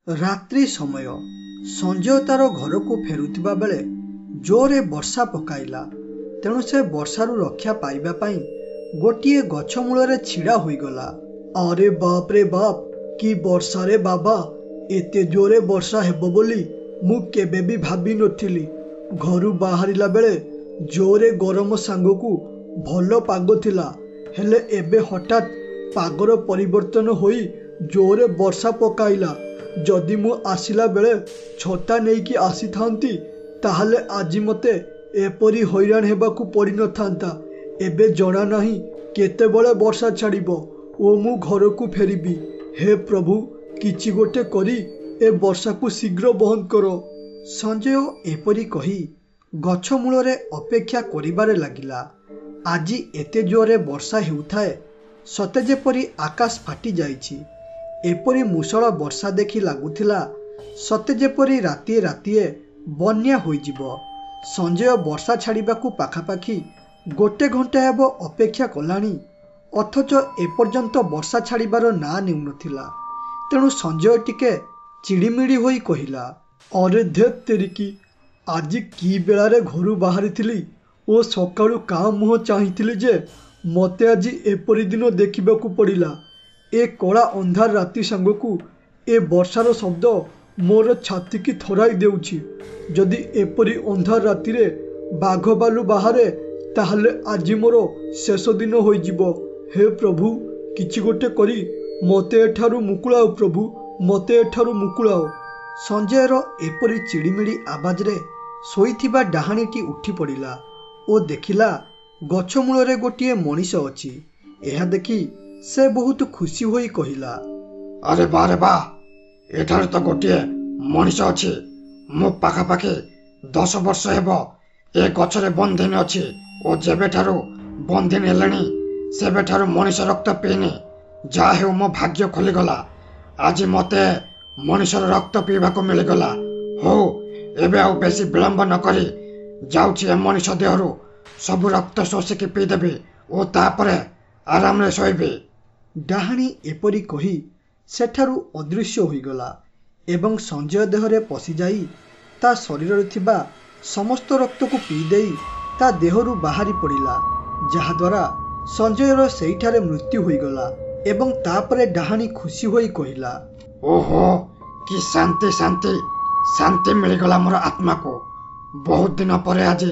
रात्रि समय संजय तार घर को फेरुथिबा बेले जोरे वर्षा पकाइला। तेणु से वर्षारू रक्षा पाइबा पाई गोटिए गछ मूलरे छिड़ा होईगला। अरे बाप रे बाप, कि वर्षा रे बाबा! एते जोरे वर्षा हेबो बोली मु केबे भी भाबी नथिली। घरू बाहरिला बेले जोरे गरम सांगकू भल पाग थिला, हेले एबे हठात पागर परिवर्तन होई जोरे वर्षा पकाइला। जदि मु आसिला बेले छता नेकी आसी थांती ताहले आजि मते एपरी हैरान हेबाकू पड़ी न थांता। एबे जना नाही केतेबेले वर्षा छाड़िबो ओ मु घरकू फेरिबी। हे प्रभु, किछि गोटे करी ए वर्षा को शीघ्र बंद करो। संजय एपरी कही गछ मूलरे अपेक्षा करिबारे लागिला। आजि एते जोरे वर्षा हेउथाए सते जेपरी आकाश फाटी जाइछि। एपरी मुसळ वर्षा देखि लागुथिला सते जेपरी रातिए रातिए बन्या होइजिबो। संजय वर्षा छाड़िबाकू पाखापाखी गोटे घंटा हेबो अपेक्षा कलानी, अथच एपर्यंत वर्षा छाड़िबार ना नेउनथिला। तेणु संजय टिके चिड़िमिड़ी होई कहिला, अरे धेत तेरिकी, आजि की बेलारे घरू बाहरिथिली ओ सकाळू का मुह चाहिथिली जे मते आजि एपरी दिन देखिबाकू पड़िला। ए कला अंधार राति सांगकू ए वर्षार शब्द मोर छाती की थराई देउछि। जदि एपरी अंधार रातिरे बाघ बालू बाहरे ताहले आजि मोर शेष दिन होइजिबो। हे प्रभु, किछि गोटे करी मते एठारू मुकुलाओ प्रभु, मते एठारू मुकुलाओ। संजयर एपरी चिड़िमिड़ी आवाज रे सोईथिबा डाहाणीटी उठी पड़िला ओ देखिला गछ मूलरे गोटिए मनीष अछि। एहा देखि से बहुत खुशी होई कहिला, अरे बा रे बा, एठारे तो गोटिए मनीष अछि। मो पाखापाखि 10 वर्ष हेबो ए गछरे बंधिन अछि ओ जेबेठारू बंधिन हेलेनी सेबेठारू मनीष रक्त पीनी। जा हेउ मो भाग्य खोलीगला। आज मते मनीषर रक्त पीबाको मिलिगला। हो एबे आउ बेसी विलंब न करी जाउछि ए मनीष देहरु सबु रक्त शोषिकी पीदेबी ओ तापरे आराम रे शोइबी। डाहाणी एपरी कही सेठारू अदृश्य होईगला एवं संजय देहरे पशि जाई ता शरीर थिबा समस्त रक्त को पी देई ता देहरु बाहरी पड़िला, जहाद्वारा संजयर सेठारे मृत्यु होईगला। एवं तापरे डाहाणी खुशी होई कहिला, ओहो, कि शांति शांति शांति मिलिगला मोर आत्मा को। बहुत दिन परे आज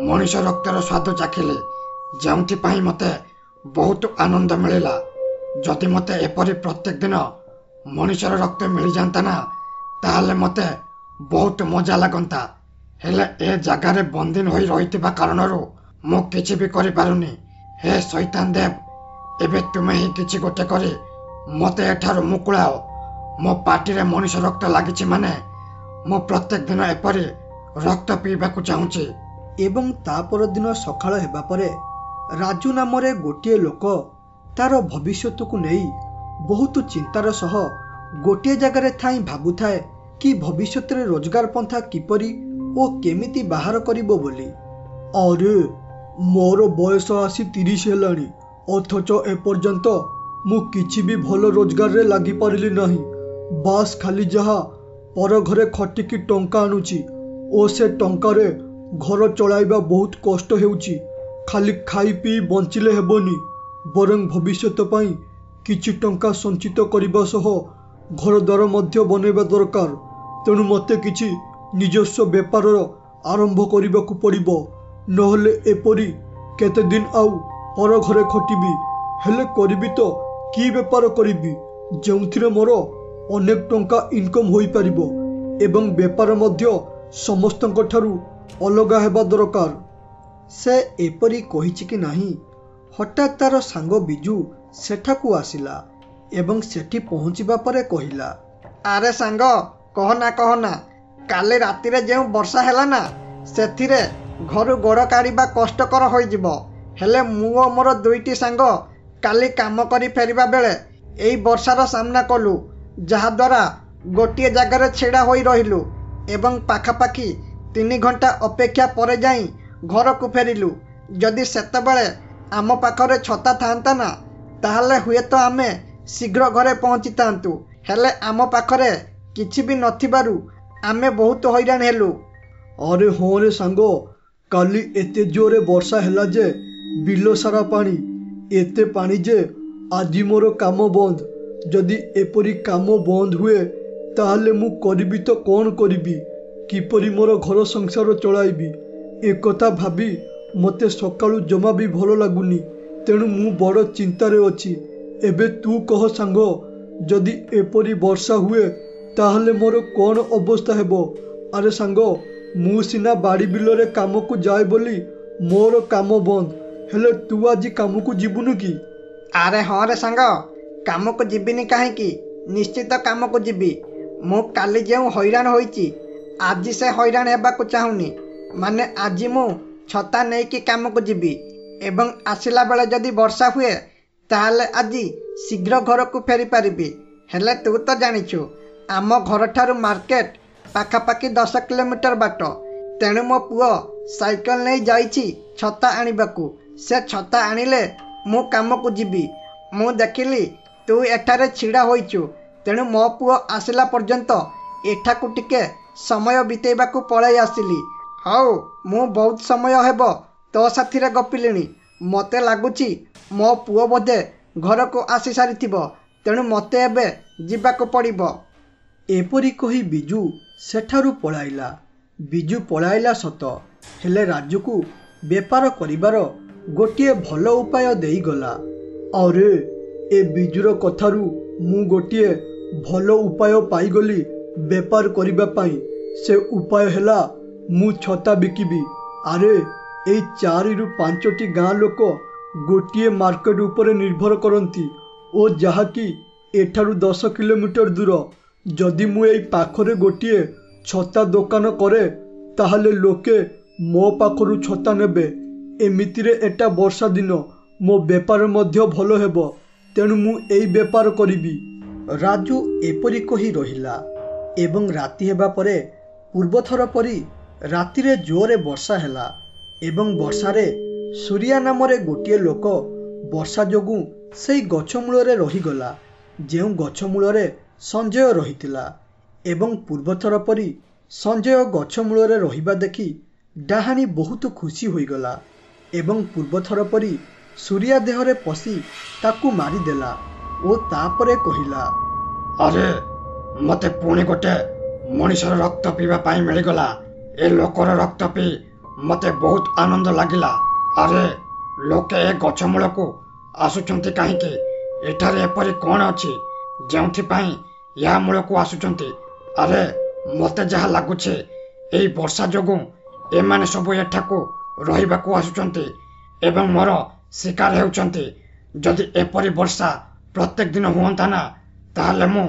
मनीष रक्तर स्वाद चाखिले, जोंथिपाई मते बहुत आनंद मिलिला। जदि मते एपरी प्रत्येक दिन मनीषर रक्त मिल जाता ना ताहले मते बहुत मजा लगंता। हेले ए जगारे बंदिन होई रहितिबा कारणरू मु किछि भी करि पारुनी। हे शैतान देव, एबे तुमे ही किछि गोटे करी मते एठारू मुकुलाओ। मो पाटी रे मनीष रक्त लागिछि माने मु प्रत्येक दिन एपरी रक्त पीबाकू चाहूछि। एवं ता पर दिन सकाळ हेबा परे राजू नामरे गोटिए लोक तार भविष्यत को नहीं बहुत चिंतार सह गोटे जगार थाई भाबुथाए कि भविष्यत रे रोजगार पंथा किपरि ओ केमिति बाहर करिबो बोली। अरे मोर बयस आसी 30 हेलानी, अथच एपर्यंत मु किछि भी भल रोजगार रे लागी पारिली नाही। बास खाली जहा पर घरे खटिकी टंका आनुची ओ से टंका रे घर चलाइबा बहुत कष्ट हेउची। खाली खाई पी बंचिले हेबनी, बरं भविष्यत पाई किछि टंका संचित करिबा सह घर द्वार मध्य बनैबा दरकार। तेणु मते किछि निजस्व व्यापार आरंभ करिबाकू पड़िबो, नहले एपरी केते दिन आउ पर घरे खटिबी। हेले करिबी तो की व्यापार करिबी जोंथिरे मोर अनेक टंका इनकम होई परिबो एवं व्यापार मध्य समस्तक ठारू अलगा हेबा दरकार। से एपरी कहिछि कि नाही, हठात तार सांग बिजू सेठाकू आसिला एवं सेठी पहुँचीबा परे कहिला, अरे सांग, कहना काली रातिरे जे वर्षा हैला ना सेथिरे घरु गोड़ काढ़िबा कष्टकर होई जिवो। हेले मु ओ मोर दुईटी सांग काली काम करी फेरिबा बेले एई वर्षार सामना कलु, जहाद्वारा गोटिए जगार छिड़ा होई रहिलु एवं पाखापाखी 3 घंटा अपेक्षा परे जाई घर को फेरिलु। जदि सेतेबेले आम पाखरे छता थांता ना ताहले हुए तो आमे शीघ्र घरे पहुंची तांतु। हेले आम पाखरे କିଛି ବି ନଥିବାରୁ ଆମେ ବହୁତ ହଇରାଣ ହେଲୁ। अरे हाँ रे सांग, काली एते जोरे वर्षा हैला जे बिलो सारा पानी, एते पानी जे आजी मोर काम बंद। जदि एपरी काम बंद हुए ताहले मु करिबी तो कौन करिबी, किपरि मोर घर संसार चलाइबी। एक कथा भाबी मते सकाळु जमा भी भलो लागुनी, तेणु मु बड़ चिंतारे अछि। एबे तू कह सांग, जदि एपरी वर्षा हुए ताहले मोर कौन अवस्था हेबो। अरे सांग, मु सिना बाड़ी बिलरे काम को जाए बोली मोर काम बंद, हेले तू आज काम को जीवुनु कि? अरे हाँ रे सांग, काम को जीविनी काहेकि, निश्चित काम को जीवी। मु काली जो हैरान होईची आज से हैरान हेबाकु चाहुनी। माने आज मु छता नहीं कि काम को जीवी, एवं आसिला बेले जदि वर्षा हुए ताहले आज शीघ्र घर को फेरी पारिबी। हेले तू तो जानिछु आम घर ठारू मार्केट पाखापाखि 10 किलोमीटर बाट, तेणु मो पुओ साइकेल नहीं जाइछि छता आनिबाकू। से छता आनिले मु काम को जीवी। मु देखिली तू एठारे छिड़ा होइछु, तेणु मो पुओ आसिला पर्यंत एठाकू टिके समय बितेबाकू पळाई आसिली। हौ मु बहुत समय हेबो तो साथीरे गपिलिणी। मते लागुछि मो पुओ बोधे घर को आसी सारिथिबो, तेणु मते एबे जिबाकू पड़िबो। एपरी कही बिजू सेठारू पळाइला। बिजू पळाइला सत, हेले राजू को बेपार करिबार गोटिए भल उपाय देई गला। अरे ए बिजूर कथारू मु गोटिए भल उपाय पाइगली बेपार करिबा पाई। से उपाय हेला मु छता बिकिबी। अरे ए 4 रु 5टी गाँ लोक गोटिए मार्केट उपरे निर्भर करती ओ जहाँकि एठारू 10 किलोमीटर दूर। जदि मु एई पाखरे गोटिए छता दुकान करे ताहले लोके मो पाखरू छता नेबे। एमितिरे एटा वर्षा दिन मो बेपार मध्य भलो हेबो, तेणु मु एई बेपार करिबी। राजू एपरी कही रहिला एवं राति हेबा परे पूर्वथर परी रातिरे जोरे वर्षा हेला एवं वर्षारे सूर्या नामरे गोटिए लोक वर्षा जोगु सेई गछ मूलरे रहिगला, जेउ गछ मूलरे संजय रहितिला। एवं पूर्वथर परी संजय गछ मूलरे रहिबा देखि डाहाणी बहुत खुशी होइगला एवं पूर्वथर परी सूर्या देहरे पशी ताकू मारिदेला ओ तापरे कहिला, अरे मते पुणी गोटे मनीषर रक्त पीवा पाई मिलगला। ए लोकर रक्त पी मते बहुत आनंद लागिला। अरे लोके ए गछ मूल को आसुचंती काहीकि? एठारे एपरी कौन अछि जेउथि पाई या मूल को आसुचंती? अरे मते जहा लागुछे एई वर्षा जोगु एमाने सब एठाकू रहिबाकू आसुचंती एवं मोर शिकार हेउचंती। जदि एपरी वर्षा प्रत्येक दिन हुअंता ना ताहले मु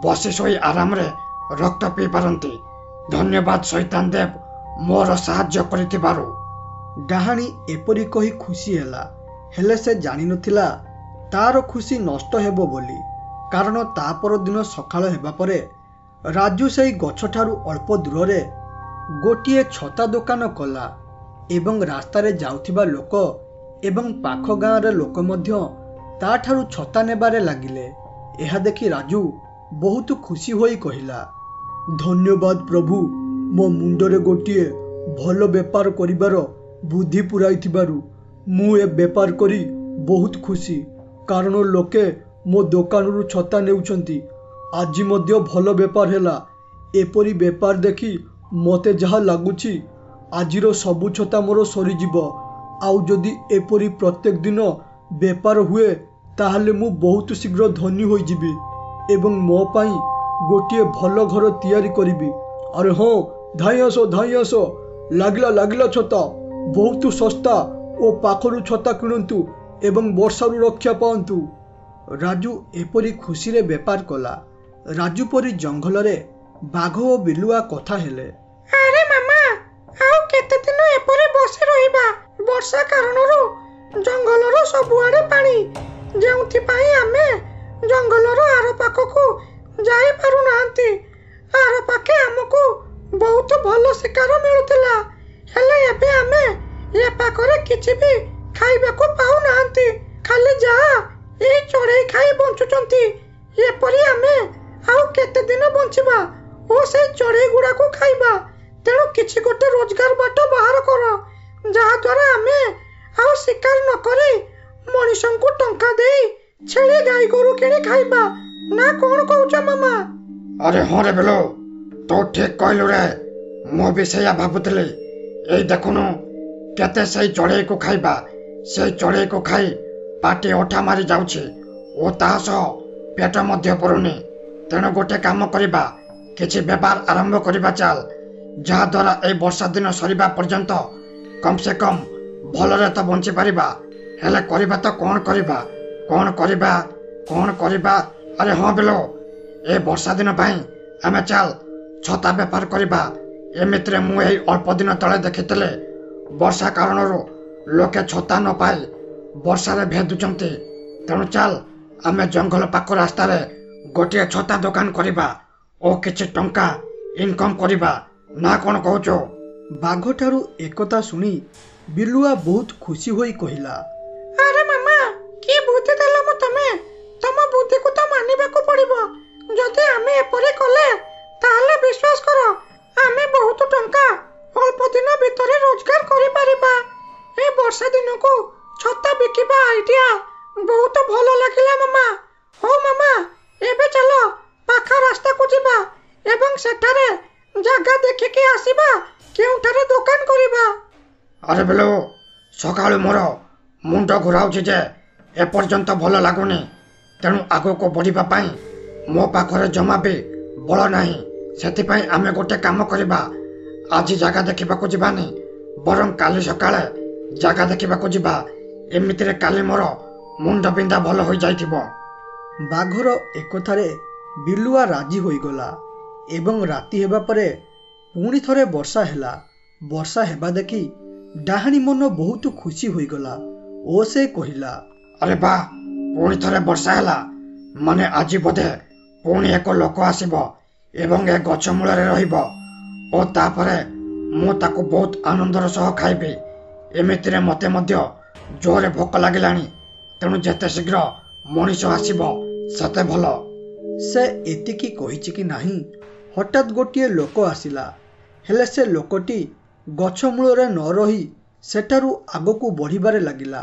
बसी सोई आराम रे रक्त पी पारंती। धन्यवाद शैतान देव मोर साहाय्य करिथिबारु। डाहाणी एपरी कही खुशी हेला, हेले से जानि नथिला तार खुशी नष्ट हेबो बोली। कारण ता पर दिन सकाळ हेबा परे राजू सेई गछठारू अल्प दूर गोटिए छता दुकान कला एवं रास्तारे जाउथिबा लोक एवं पाख गाँव लोक मध्य ताठारू छता नेबारे लागिले। एहा देखि राजू बहुत खुशी होई कहिला, धन्यवाद प्रभु, मो मुंडरे गोटिए भल बेपार करिबार बुद्धि पुराइथिबारु मु ए बेपार करी बहुत खुशी। कारण लोके मो दुकानरू छता नेउछंती। आज मध्य भल बेपार हेला। एपरी बेपार देखि मते जहा लागुछि आजिर सबु छता मोर सरीजिब। आउ जदि एपरी प्रत्येक दिन बेपार हुए ताहले मु बहुत शीघ्र धनी होई जिबी एवं मो पाई गोटिए भल घर तैयारी करिबी। अरे हाँ, धाई आस लागिला लागिला छता बहुत सस्ता ओ पाखरू छता किणंतु एवं वर्षारू रक्षा पांतु। राजू एपरी खुशी रे बेपार कला। राजू परी जंगल रे बाघ ओ बिलुआ कथा हेले। अरे मामा, आउ केते दिन एपरे बसी रहिबा? वर्षा कारणरू जंगलरो सबुआडे पानी, जेउथि पाई आमे जंगलरो आर पाखकू जाई पारु नांती। आर पाखे हमकू बहुत भलो शिकार मिलुतिला, हेले एबे आमे ए पाखरे किछि भी खाइबाकू पाउ नांती। खाली जा ए चढ़ई खाई बंचुचंती। एपरी आमे ଆଉ କେତେ ଦିନ ବଞ୍ଚିବା ଓ ସେଇ ଚଢ଼େଇ ଗୁଡ଼ାକୁ ଖାଇବା। ତେଣୁ କିଛି ଗୋଟେ ରୋଜଗାର ବାଟ ବାହାର କର, ଯାହାଦ୍ୱାରା ଆମେ ଆଉ ଶିକାର ନ କରି ମଣିଷଙ୍କୁ ଟଙ୍କା ଦେଇ ଛେଳି ଗାଈ ଗୋରୁ କିଣି ଖାଇବା। ନା କଣ କହୁଛ ମାମା? ଆରେ ହଁ ରେ ବେଲୁ, ତୁ ଠିକ କହିଲୁ ରେ। ମୁଁ ବି ସେଇଆ ଭାବୁଥିଲି। ଏଇ ଦେଖୁନୁ କେତେ ସେଇ ଚଢ଼େଇକୁ ଖାଇବା। ସେଇ ଚଢ଼େଇକୁ ଖାଇ ପାଟି ଅଠା ମାରି ଯାଉଛି ଓ ତାହା ସହ ପେଟ ମଧ୍ୟ ପୁରୁନି। ତେଣୁ ଗୋଟେ କାମ କରିବା, କିଛି ବେପାର ଆରମ୍ଭ କରିବା ଚାଲ, ଯାହାଦ୍ୱାରା ଏଇ ବର୍ଷା ଦିନ ସରିବା ପର୍ଯ୍ୟନ୍ତ କମ୍ ସେ କମ୍ ଭଲରେ ତ ବଞ୍ଚିପାରିବା। ହେଲେ କରିବା ତ କଣ କରିବା, କଣ କରିବା, କଣ କରିବା? ଆରେ ହଁ ବେଲୁ, ଏ ବର୍ଷା ଦିନ ପାଇଁ ଆମେ ଚାଲ ଛତା ବେପାର କରିବା। ଏମିତିରେ ମୁଁ ଏହି ଅଳ୍ପ ଦିନ ତଳେ ଦେଖିଥିଲି ବର୍ଷା କାରଣରୁ ଲୋକେ ଛତା ନ ପାଇ ବର୍ଷାରେ ଭେଦୁଛନ୍ତି। ତେଣୁ ଚାଲ ଆମେ ଜଙ୍ଗଲ ପାଖ ରାସ୍ତାରେ ଗୋଟିଏ ଛତା ଦୋକାନ କରିବା ଓ କିଛି ଟଙ୍କା ଇନକମ୍ କରିବା। ନା କଣ କହୁଛୁ? ବାଘଠାରୁ ଏକଥା ଶୁଣି ବିଲୁଆ ବହୁତ ଖୁସି ହୋଇ କହିଲା, ଆରେ ମାମା, କି ବୁଦ୍ଧି ଦେଲ ମ ତମେ? ତମ ବୁଦ୍ଧିକୁ ତ ମାନିବାକୁ ପଡ଼ିବ। ଯଦି ଆମେ ଏପରି କଲେ ତାହେଲେ ବିଶ୍ୱାସ କର, ଆମେ ବହୁତ ଟଙ୍କା ଅଳ୍ପ ଦିନ ଭିତରେ ରୋଜଗାର କରିପାରିବା। ଏ ବର୍ଷା ଦିନକୁ ଛତା ବିକିବା ଆଇଡିଆ ବହୁତ ଭଲ ଲାଗିଲା ମାମା। ହଉ ମାମା, ଏବେ ଚାଲ ପାଖ ରାସ୍ତାକୁ ଯିବା ଏବଂ ସେଠାରେ ଜାଗା ଦେଖିକି ଆସିବା କେଉଁଠାରେ ଦୋକାନ କରିବା। ଆରେ ବେଲୁ, ସକାଳୁ ମୋର ମୁଣ୍ଡ ଘୁରାଉଛି ଯେ ଏପର୍ଯ୍ୟନ୍ତ ଭଲ ଲାଗୁନି। ତେଣୁ ଆଗକୁ ବଢ଼ିବା ପାଇଁ ମୋ ପାଖରେ ଜମା ବି ବଳ ନାହିଁ। ସେଥିପାଇଁ ଆମେ ଗୋଟେ କାମ କରିବା, ଆଜି ଜାଗା ଦେଖିବାକୁ ଯିବାନି, ବରଂ କାଲି ସକାଳେ ଜାଗା ଦେଖିବାକୁ ଯିବା। ଏମିତିରେ କାଲି ମୋର ମୁଣ୍ଡ ବିନ୍ଧା ଭଲ ହୋଇଯାଇଥିବ। ବାଘର ଏକଥାରେ ବିଲୁଆ ରାଜି ହୋଇଗଲା ଏବଂ ରାତି ହେବା ପରେ ପୁଣି ଥରେ ବର୍ଷା ହେଲା। ବର୍ଷା ହେବା ଦେଖି ଡାହାଣୀ ମନ ବହୁତ ଖୁସି ହୋଇଗଲା ଓ ସେ କହିଲା, ଆରେ ବା, ପୁଣି ଥରେ ବର୍ଷା ହେଲା, ମାନେ ଆଜି ବୋଧେ ପୁଣି ଏକ ଲୋକ ଆସିବ ଏବଂ ଏ ଗଛ ମୂଳରେ ରହିବ ଓ ତାପରେ ମୁଁ ତାକୁ ବହୁତ ଆନନ୍ଦର ସହ ଖାଇବି। ଏମିତିରେ ମୋତେ ମଧ୍ୟ ଜୋରରେ ଭୋକ ଲାଗିଲାଣି। ତେଣୁ ଯେତେ ଶୀଘ୍ର ମଣିଷ ଆସିବ ସେତେ ଭଲ। ସେ ଏତିକି କହିଛି କି ନାହିଁ, ହଠାତ୍ ଗୋଟିଏ ଲୋକ ଆସିଲା। ହେଲେ ସେ ଲୋକଟି ଗଛ ମୂଳରେ ନ ରହି ସେଠାରୁ ଆଗକୁ ବଢ଼ିବାରେ ଲାଗିଲା,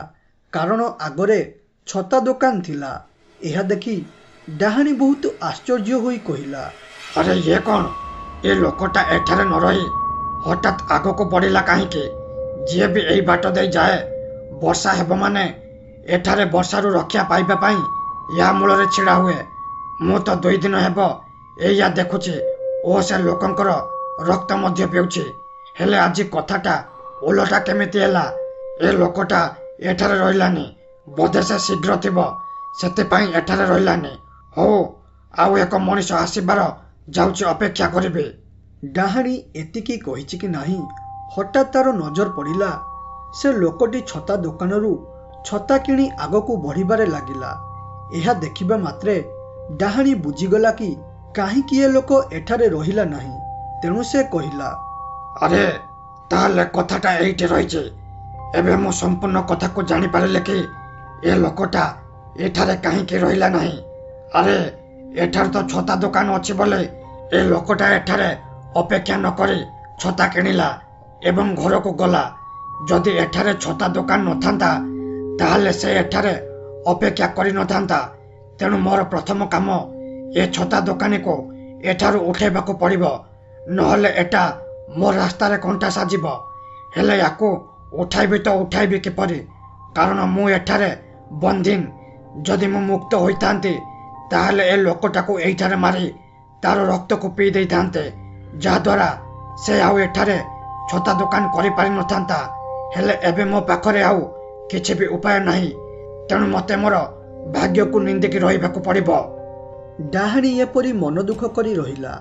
କାରଣ ଆଗରେ ଛତା ଦୋକାନ ଥିଲା। ଏହା ଦେଖି ଡାହାଣୀ ବହୁତ ଆଶ୍ଚର୍ଯ୍ୟ ହୋଇ କହିଲା, ଆରେ ଇଏ କ'ଣ? ଏ ଲୋକଟା ଏଠାରେ ନ ରହି ହଠାତ୍ ଆଗକୁ ବଢ଼ିଲା କାହିଁକି? ଯିଏ ବି ଏଇ ବାଟ ଦେଇ ଯାଏ, ବର୍ଷା ହେବ ମାନେ ଏଠାରେ ବର୍ଷାରୁ ରକ୍ଷା ପାଇବା ପାଇଁ ୟା ମୂଳରେ ଛିଡ଼ା ହୁଏ। ମୁଁ ତ 2 ଦିନ ହେବ ଏଇଆ ଦେଖୁଛି ଓ ସେ ଲୋକଙ୍କର ରକ୍ତ ମଧ୍ୟ ପିଉଛି। ହେଲେ ଆଜି କଥାଟା ଓଲଟା କେମିତି ହେଲା? ଏ ଲୋକଟା ଏଠାରେ ରହିଲାନି, ବୋଧେ ସେ ଶୀଘ୍ର ଥିବ, ସେଥିପାଇଁ ଏଠାରେ ରହିଲାନି। ହଉ, ଆଉ ଏକ ମଣିଷ ଆସିବାର ଯାଉଛି, ଅପେକ୍ଷା କରିବି। ଡାହାଣୀ ଏତିକି କହିଛି କି ନାହିଁ, ହଠାତ୍ ତାର ନଜର ପଡ଼ିଲା ସେ ଲୋକଟି ଛତା ଦୋକାନରୁ ଛତା କିଣି ଆଗକୁ ବଢ଼ିବାରେ ଲାଗିଲା। ଏହା ଦେଖିବା ମାତ୍ରେ ଡାହାଣୀ ବୁଝିଗଲା କି କାହିଁକି ଏ ଲୋକ ଏଠାରେ ରହିଲା ନାହିଁ। ତେଣୁ ସେ କହିଲା, ଆରେ ତାହେଲେ କଥାଟା ଏଇଠି ରହିଛି। ଏବେ ମୁଁ ସମ୍ପୂର୍ଣ୍ଣ କଥାକୁ ଜାଣିପାରିଲି କି ଏ ଲୋକଟା ଏଠାରେ କାହିଁକି ରହିଲା ନାହିଁ। ଆରେ ଏଠାରେ ତ ଛତା ଦୋକାନ ଅଛି ବୋଲି ଏ ଲୋକଟା ଏଠାରେ ଅପେକ୍ଷା ନ କରି ଛତା କିଣିଲା ଏବଂ ଘରକୁ ଗଲା। ଯଦି ଏଠାରେ ଛତା ଦୋକାନ ନଥାନ୍ତା ତାହେଲେ ସେ ଏଠାରେ ଅପେକ୍ଷା କରିନଥାନ୍ତା। ତେଣୁ ମୋର ପ୍ରଥମ କାମ ଏ ଛତା ଦୋକାନୀକୁ ଏଠାରୁ ଉଠାଇବାକୁ ପଡ଼ିବ, ନହେଲେ ଏଟା ମୋ ରାସ୍ତାରେ କଣ୍ଟା ସାଜିବ। ହେଲେ ୟାକୁ ଉଠାଇବି ତ ଉଠାଇବି କିପରି? କାରଣ ମୁଁ ଏଠାରେ ବନ୍ଦିନ। ଯଦି ମୁଁ ମୁକ୍ତ ହୋଇଥାନ୍ତି ତାହେଲେ ଏ ଲୋକଟାକୁ ଏଇଠାରେ ମାରି ତାର ରକ୍ତକୁ ପିଇ ଦେଇଥାନ୍ତେ, ଯାହାଦ୍ୱାରା ସେ ଆଉ ଏଠାରେ ଛତା ଦୋକାନ କରିପାରିନଥାନ୍ତା। ହେଲେ ଏବେ ମୋ ପାଖରେ ଆଉ କିଛି ବି ଉପାୟ ନାହିଁ। ତେଣୁ ମୋତେ ମୋର ଭାଗ୍ୟକୁ ନିନ୍ଦିକି ରହିବାକୁ ପଡ଼ିବ। ଡାହାଣୀ ଏପରି ମନ ଦୁଃଖ କରି ରହିଲା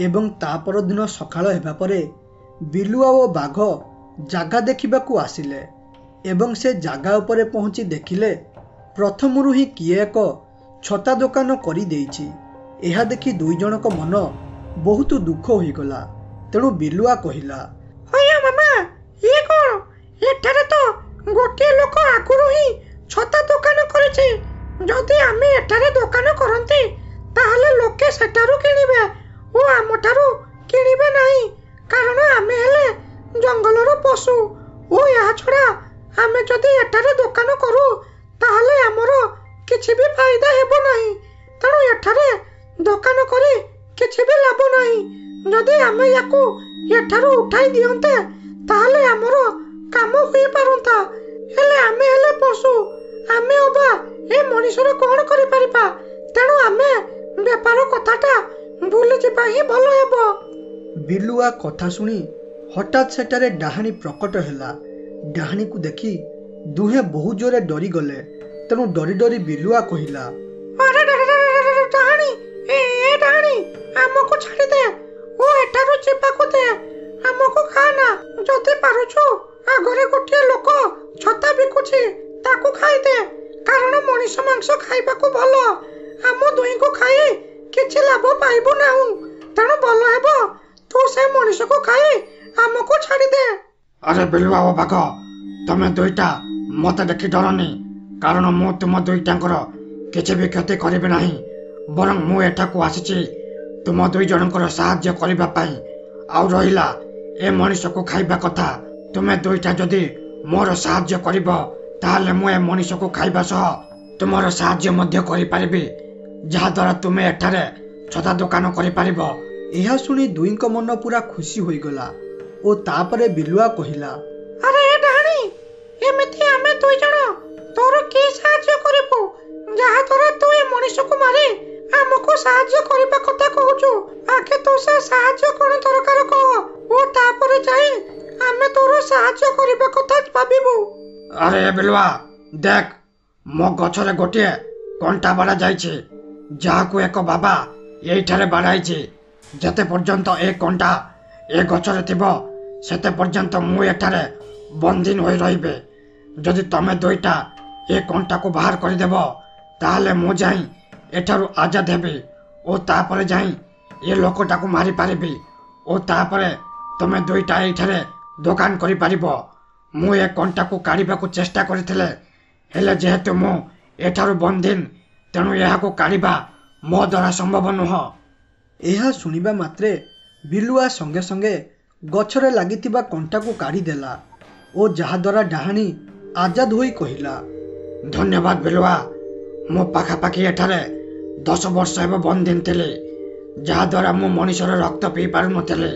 ଏବଂ ତା ପରଦିନ ସକାଳ ହେବା ପରେ ବିଲୁଆ ଓ ବାଘ ଜାଗା ଦେଖିବାକୁ ଆସିଲେ ଏବଂ ସେ ଜାଗା ଉପରେ ପହଞ୍ଚି ଦେଖିଲେ ପ୍ରଥମରୁ ହିଁ କିଏ ଏକ ଛତା ଦୋକାନ କରିଦେଇଛି। ଏହା ଦେଖି 2 ଜଣଙ୍କ ମନ ବହୁତ ଦୁଃଖ ହୋଇଗଲା। ତେଣୁ ବିଲୁଆ କହିଲା, ଆଜ୍ଞା ମାମା, ଇଏ କ'ଣ? ଏଠାରେ ତ ଗୋଟିଏ ଲୋକ ଆଗରୁ ହିଁ ଛତା ଦୋକାନ କରିଛି। ଯଦି ଆମେ ଏଠାରେ ଦୋକାନ କରନ୍ତି ତାହେଲେ ଲୋକେ ସେଠାରୁ କିଣିବେ ଓ ଆମଠାରୁ କିଣିବେ ନାହିଁ, କାରଣ ଆମେ ହେଲେ ଜଙ୍ଗଲର ପଶୁ। ଓ ଏହା ଛଡ଼ା ଆମେ ଯଦି ଏଠାରେ ଦୋକାନ କରୁ ତାହେଲେ ଆମର କିଛି ବି ଫାଇଦା ହେବ ନାହିଁ। ତେଣୁ ଏଠାରେ ଦୋକାନ କରି କିଛି ବି ଲାଭ ନାହିଁ। ଯଦି ଆମେ ୟାକୁ ଏଠାରୁ ଉଠାଇ ଦିଅନ୍ତେ ତାହେଲେ ଆମର କାମ ହୋଇପାରନ୍ତା। ହେଲେ ଆମେ ହେଲେ ପଶୁ, ଆମେ ଅବା ଏ ମଣିଷର କ'ଣ କରିପାରିବା? ତେଣୁ ଆମେ ବେପାର କଥାଟା ଭୁଲିଯିବା ହିଁ ଭଲ ହେବ। ବିଲୁଆ କଥା ଶୁଣି ହଠାତ୍ ସେଠାରେ ଡାହାଣୀ ପ୍ରକଟ ହେଲା। ଡାହାଣୀକୁ ଦେଖି ଦୁହେଁ ବହୁ ଜୋରେ ଡରିଗଲେ। ତେଣୁ ଡରି ଡରି ବିଲୁଆ କହିଲା, ଆରେ ଡାହାଣୀ, ଏ ଡାହାଣୀ, ଆମକୁ ଛାଡ଼ିଦେ ଓ ଏଠାରୁ ଯିବାକୁ ଦେ। ଆମକୁ ଖାନା। ଯଦି ପାରୁଛୁ ଆଗରେ ଗୋଟିଏ ଲୋକ ଛତା ବିକୁଛି, ତାକୁ ଖାଇଦେ, କାରଣ ମଣିଷ ମାଂସ ଖାଇବାକୁ ଭଲ। ଆମ ଦୁହିଁକୁ ଖାଇ କିଛି ଲାଭ ପାଇବୁ ନାହୁଁ। ତେଣୁ ଭଲ ହେବ ତୁ ସେ ମଣିଷକୁ ଖାଇ ଆମକୁ ଛାଡ଼ିଦେ। ଆରେ ବିଲୁଆ ଓ ବାଘ, ତମେ ଦୁଇଟା ମତେ ଦେଖି ଡରନି, କାରଣ ମୁଁ ତୁମ ଦୁଇଟାଙ୍କର କିଛି ବି କ୍ଷତି କରିବି ନାହିଁ। ବରଂ ମୁଁ ଏଠାକୁ ଆସିଛି ତୁମ ଦୁଇ ଜଣଙ୍କର ସାହାଯ୍ୟ କରିବା ପାଇଁ। ଆଉ ରହିଲା ଏ ମଣିଷକୁ ଖାଇବା କଥା, ତୁମେ ଦୁଇଟା ଯଦି ମୋର ସାହାଯ୍ୟ କରିବ ତାହେଲେ ମୁଁ ଏ ମଣିଷକୁ ଖାଇବା ସହ ତୁମର ସାହାଯ୍ୟ ମଧ୍ୟ କରିପାରିବି, ଯାହାଦ୍ୱାରା ତୁମେ ଏଠାରେ ଛତା ଦୋକାନ କରିପାରିବ। ଏହା ଶୁଣି ଦୁହିଁଙ୍କ ମନ ପୁରା ଖୁସି ହୋଇଗଲା ଓ ତାପରେ ବିଲୁଆ କହିଲା, ଆରେ ଏ ଡାହାଣୀ, ଏମିତି ଆମେ ଦୁଇ ଜଣ ତୋର କି ସାହାଯ୍ୟ କରିବୁ, ଯାହାଦ୍ୱାରା ତୁ ଏ ମଣିଷକୁ ମାରି ଆମକୁ ସାହାଯ୍ୟ କରିବା କଥା କହୁଛୁ? ଆଗେ ତୁ ସେ ସାହାଯ୍ୟ କ'ଣ ଦରକାର କହ ଓ ତାପରେ ଯାଇ ଆମେ ତୋର ସାହାଯ୍ୟ କରିବା କଥା ଭାବିବୁ। ଆରେ ବିଲୁଆ ଦେଖ, ମୋ ଗଛରେ ଗୋଟିଏ କଣ୍ଟା ବାଡ଼ା ଯାଇଛି, ଯାହାକୁ ଏକ ବାବା ଏଇଠାରେ ବାଡ଼ାଇଛି। ଯେତେ ପର୍ଯ୍ୟନ୍ତ ଏ କଣ୍ଟା ଏ ଗଛରେ ଥିବ ସେତେ ପର୍ଯ୍ୟନ୍ତ ମୁଁ ଏଠାରେ ବନ୍ଦିନ ହୋଇ ରହିବେ। ଯଦି ତମେ ଦୁଇଟା ଏ କଣ୍ଟାକୁ ବାହାର କରିଦେବ ତାହେଲେ ମୁଁ ଯାଇ ଏଠାରୁ ଆଜାଦ ହେବି ଓ ତାପରେ ଯାଇ ଏ ଲୋକଟାକୁ ମାରିପାରିବି ଓ ତାପରେ ତମେ ଦୁଇଟା ଏଇଠାରେ ଦୋକାନ କରିପାରିବ। ମୁଁ ଏ କଣ୍ଟାକୁ କାଢ଼ିବାକୁ ଚେଷ୍ଟା କରିଥିଲେ, ହେଲେ ଯେହେତୁ ମୁଁ ଏଠାରୁ ବନ୍ଦିନ, ତେଣୁ ଏହାକୁ କାଢ଼ିବା ମୋ ଦ୍ୱାରା ସମ୍ଭବ ନୁହଁ। ଏହା ଶୁଣିବା ମାତ୍ରେ ବିଲୁଆ ସଙ୍ଗେ ସଙ୍ଗେ ଗଛରେ ଲାଗିଥିବା କଣ୍ଟାକୁ କାଢ଼ିଦେଲା ଓ ଯାହାଦ୍ୱାରା ଡାହାଣୀ ଆଜାଦ ହୋଇ କହିଲା, ଧନ୍ୟବାଦ ବିଲୁଆ, ମୁଁ ପାଖାପାଖି ଏଠାରେ 10 ବର୍ଷ ହେବ ବନ୍ଦିନ ଥିଲି, ଯାହାଦ୍ୱାରା ମୁଁ ମଣିଷର ରକ୍ତ ପିଇ ପାରୁନଥିଲି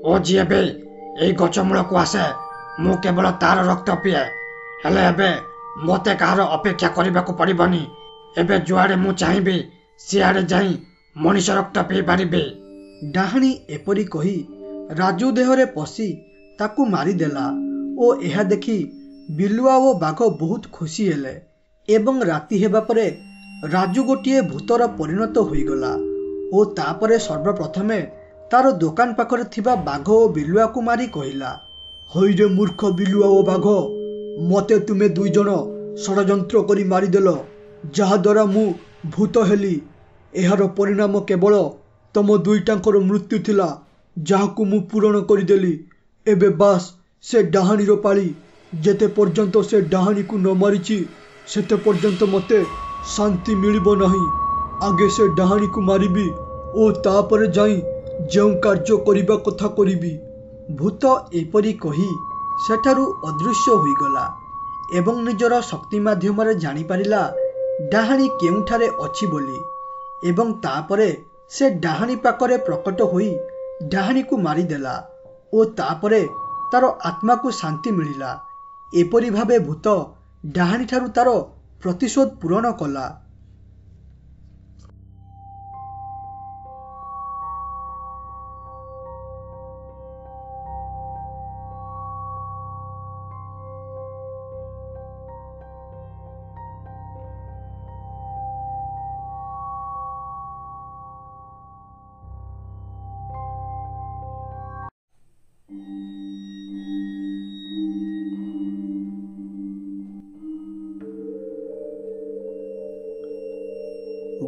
ଓ ଯିଏ ବି ଏଇ ଗଛ ମୂଳକୁ ଆସେ ମୁଁ କେବଳ ତାର ରକ୍ତ ପିଏ। ହେଲେ ଏବେ ମୋତେ କାହାର ଅପେକ୍ଷା କରିବାକୁ ପଡ଼ିବନି। ଏବେ ଯୁଆଡ଼େ ମୁଁ ଚାହିଁବି ସିଆଡ଼େ ଯାଇ ମଣିଷ ରକ୍ତ ପିଇ ପାରିବି। ଡାହାଣୀ ଏପରି କହି ରାଜୁ ଦେହରେ ପଶି ତାକୁ ମାରିଦେଲା ଓ ଏହା ଦେଖି ବିଲୁଆ ଓ ବାଘ ବହୁତ ଖୁସି ହେଲେ ଏବଂ ରାତି ହେବା ପରେ ରାଜୁ ଗୋଟିଏ ଭୂତର ପରିଣତ ହୋଇଗଲା ଓ ତାପରେ ସର୍ବପ୍ରଥମେ ତାର ଦୋକାନ ପାଖରେ ଥିବା ବାଘ ଓ ବିଲୁଆକୁ ମାରି କହିଲା, ହଇରେ ମୂର୍ଖ ବିଲୁଆ ଓ ବାଘ, ମୋତେ ତୁମେ ଦୁଇ ଜଣ ଷଡ଼ଯନ୍ତ୍ର କରି ମାରିଦେଲ, ଯାହାଦ୍ୱାରା ମୁଁ ଭୂତ ହେଲି। ଏହାର ପରିଣାମ କେବଳ ତମ ଦୁଇଟାଙ୍କର ମୃତ୍ୟୁ ଥିଲା, ଯାହାକୁ ମୁଁ ପୂରଣ କରିଦେଲି। ଏବେ ବାସ୍ ସେ ଡାହାଣୀର ପାଳି। ଯେତେ ପର୍ଯ୍ୟନ୍ତ ସେ ଡାହାଣୀକୁ ନ ମାରିଛି ସେତେ ପର୍ଯ୍ୟନ୍ତ ମୋତେ ଶାନ୍ତି ମିଳିବ ନାହିଁ। ଆଗେ ସେ ଡାହାଣୀକୁ ମାରିବି ଓ ତାପରେ ଯାଇ ଯେଉଁ କାର୍ଯ୍ୟ କରିବା କଥା କରିବି। ଭୂତ ଏପରି କହି ସେଠାରୁ ଅଦୃଶ୍ୟ ହୋଇଗଲା ଏବଂ ନିଜର ଶକ୍ତି ମାଧ୍ୟମରେ ଜାଣିପାରିଲା ଡାହାଣୀ କେଉଁଠାରେ ଅଛି ବୋଲି ଏବଂ ତାପରେ ସେ ଡାହାଣୀ ପାଖରେ ପ୍ରକଟ ହୋଇ ଡାହାଣୀକୁ ମାରିଦେଲା ଓ ତାପରେ ତାର ଆତ୍ମାକୁ ଶାନ୍ତି ମିଳିଲା। ଏପରି ଭାବେ ଭୂତ ଡାହାଣୀଠାରୁ ତାର ପ୍ରତିଶୋଧ ପୂରଣ କଲା।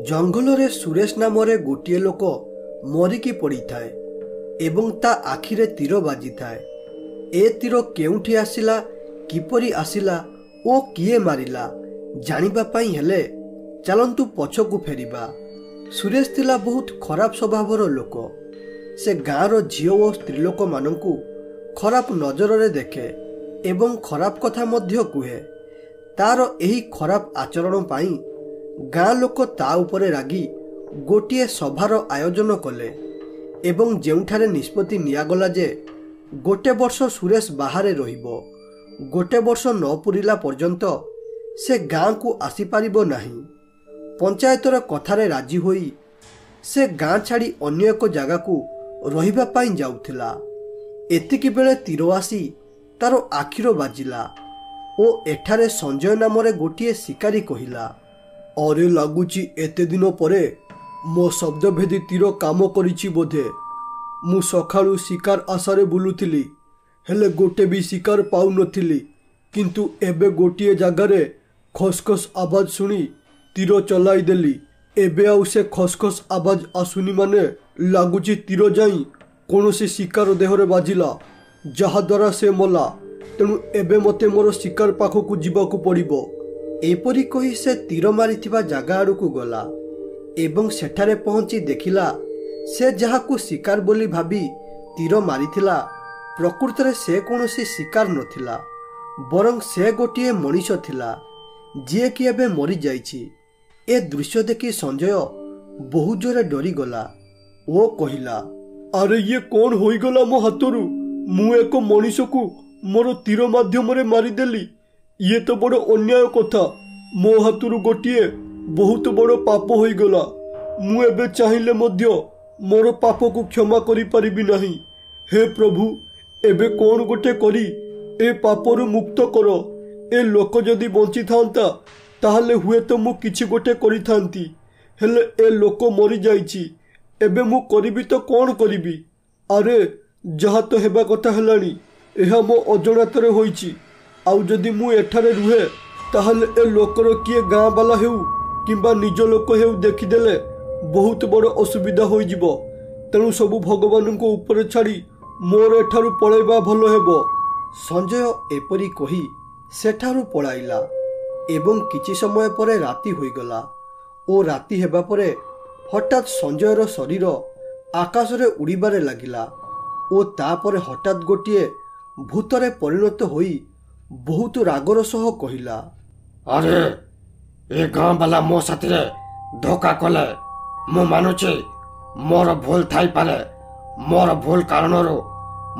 ଜଙ୍ଗଲରେ ସୁରେଶ ନାମରେ ଗୋଟିଏ ଲୋକ ମରିକି ପଡ଼ିଥାଏ ଏବଂ ତା ଆଖିରେ ତୀର ବାଜିଥାଏ। ଏ ତୀର କେଉଁଠି ଆସିଲା, କିପରି ଆସିଲା ଓ କିଏ ମାରିଲା ଜାଣିବା ପାଇଁ ହେଲେ ଚାଲନ୍ତୁ ପଛକୁ ଫେରିବା ସୁରେଶ ଥିଲା ବହୁତ ଖରାପ ସ୍ୱଭାବର ଲୋକ। ସେ ଗାଁର ଝିଅ ଓ ସ୍ତ୍ରୀ ଲୋକମାନଙ୍କୁ ଖରାପ ନଜରରେ ଦେଖେ ଏବଂ ଖରାପ କଥା ମଧ୍ୟ କୁହେ। ତାର ଏହି ଖରାପ ଆଚରଣ ପାଇଁ ଗାଁ ଲୋକ ତା ଉପରେ ରାଗି ଗୋଟିଏ ସଭାର ଆୟୋଜନ କଲେ ଏବଂ ଯେଉଁଠାରେ ନିଷ୍ପତ୍ତି ନିଆଗଲା ଯେ ଗୋଟେ ବର୍ଷ ସୁରେଶ ବାହାରେ ରହିବ। ଗୋଟେ ବର୍ଷ ନ ପୂରିଲା ପର୍ଯ୍ୟନ୍ତ ସେ ଗାଁକୁ ଆସିପାରିବ ନାହିଁ। ପଞ୍ଚାୟତର କଥାରେ ରାଜି ହୋଇ ସେ ଗାଁ ଛାଡ଼ି ଅନ୍ୟ ଏକ ଜାଗାକୁ ରହିବା ପାଇଁ ଯାଉଥିଲା। ଏତିକି ବେଳେ ତୀର ଆସି ତାର ଆଖିର ବାଜିଲା ଓ ଏଠାରେ ସଞ୍ଜୟ ନାମରେ ଗୋଟିଏ ଶିକାରୀ କହିଲା, ଅରେ ଲାଗୁଛି ଏତେ ଦିନ ପରେ ମୋ ଶବ୍ଦଭେଦୀ ତୀର କାମ କରିଛି ବୋଧେ। ମୁଁ ସକାଳୁ ଶିକାର ଆଶାରେ ବୁଲୁଥିଲି, ହେଲେ ଗୋଟେ ବି ଶିକାର ପାଉନଥିଲି। କିନ୍ତୁ ଏବେ ଗୋଟିଏ ଜାଗାରେ ଖସଖସ ଆବାଜ ଶୁଣି ତୀର ଚଲାଇ ଦେଲି। ଏବେ ଆଉ ସେ ଖସଖସ ଆବାଜ ଆସୁନି, ମାନେ ଲାଗୁଛି ତୀର ଯାଇ କୌଣସି ଶିକାର ଦେହରେ ବାଜିଲା, ଯାହାଦ୍ୱାରା ସେ ମଲା। ତେଣୁ ଏବେ ମୋତେ ମୋର ଶିକାର ପାଖକୁ ଯିବାକୁ ପଡ଼ିବ। ଏପରି କହି ସେ ତୀର ମାରିଥିବା ଜାଗା ଆଡ଼କୁ ଗଲା ଏବଂ ସେଠାରେ ପହଞ୍ଚି ଦେଖିଲା ସେ ଯାହାକୁ ଶିକାର ବୋଲି ଭାବି ତୀର ମାରିଥିଲା ପ୍ରକୃତରେ ସେ କୌଣସି ଶିକାର ନଥିଲା, ବରଂ ସେ ଗୋଟିଏ ମଣିଷ ଥିଲା ଯିଏକି ଏବେ ମରିଯାଇଛି। ଏ ଦୃଶ୍ୟ ଦେଖି ସଞ୍ଜୟ ବହୁ ଜୋରେ ଡରିଗଲା ଓ କହିଲା, ଆରେ ଇଏ କ'ଣ ହୋଇଗଲା ମୋ ହାତରୁ? ମୁଁ ଏକ ମଣିଷକୁ ମୋର ତୀର ମାଧ୍ୟମରେ ମାରିଦେଲି। ଇଏ ତ ବଡ଼ ଅନ୍ୟାୟ କଥା। ମୋ ହାତରୁ ଗୋଟିଏ ବହୁତ ବଡ଼ ପାପ ହୋଇଗଲା। ମୁଁ ଏବେ ଚାହିଁଲେ ମଧ୍ୟ ମୋର ପାପକୁ କ୍ଷମା କରିପାରିବି ନାହିଁ। ହେ ପ୍ରଭୁ, ଏବେ କ'ଣ ଗୋଟେ କରି ଏ ପାପରୁ ମୁକ୍ତ କର। ଏ ଲୋକ ଯଦି ବଞ୍ଚିଥାନ୍ତା ତାହେଲେ ହୁଏତ ମୁଁ କିଛି ଗୋଟେ କରିଥାନ୍ତି, ହେଲେ ଏ ଲୋକ ମରିଯାଇଛି। ଏବେ ମୁଁ କରିବି ତ କ'ଣ କରିବି? ଆରେ ଯାହା ତ ହେବା କଥା ହେଲାଣି। ଏହା ମୋ ଅଜଣାତରେ ହୋଇଛି। ଆଉ ଯଦି ମୁଁ ଏଠାରେ ରୁହେ ତାହେଲେ ଏ ଲୋକର କିଏ ଗାଁ ବାଲା ହେଉ କିମ୍ବା ନିଜ ଲୋକ ହେଉ ଦେଖିଦେଲେ ବହୁତ ବଡ଼ ଅସୁବିଧା ହୋଇଯିବ। ତେଣୁ ସବୁ ଭଗବାନଙ୍କ ଉପରେ ଛାଡ଼ି ମୋର ଏଠାରୁ ପଳାଇବା ଭଲ ହେବ। ସଞ୍ଜୟ ଏପରି କହି ସେଠାରୁ ପଳାଇଲା ଏବଂ କିଛି ସମୟ ପରେ ରାତି ହୋଇଗଲା ଓ ରାତି ହେବା ପରେ ହଠାତ୍ ସଞ୍ଜୟର ଶରୀର ଆକାଶରେ ଉଡ଼ିବାରେ ଲାଗିଲା ଓ ତାପରେ ହଠାତ୍ ଗୋଟିଏ ଭୂତରେ ପରିଣତ ହୋଇ ବହୁତ ରାଗର ସହ କହିଲା, ଆରେ ଏ ଗାଁ ବାଲା ମୋ ସାଥିରେ ଧୋକା କଲେ। ମୁଁ ମାନୁଛି ମୋର ଭୁଲ ଥାଇପାରେ। ମୋର ଭୁଲ କାରଣରୁ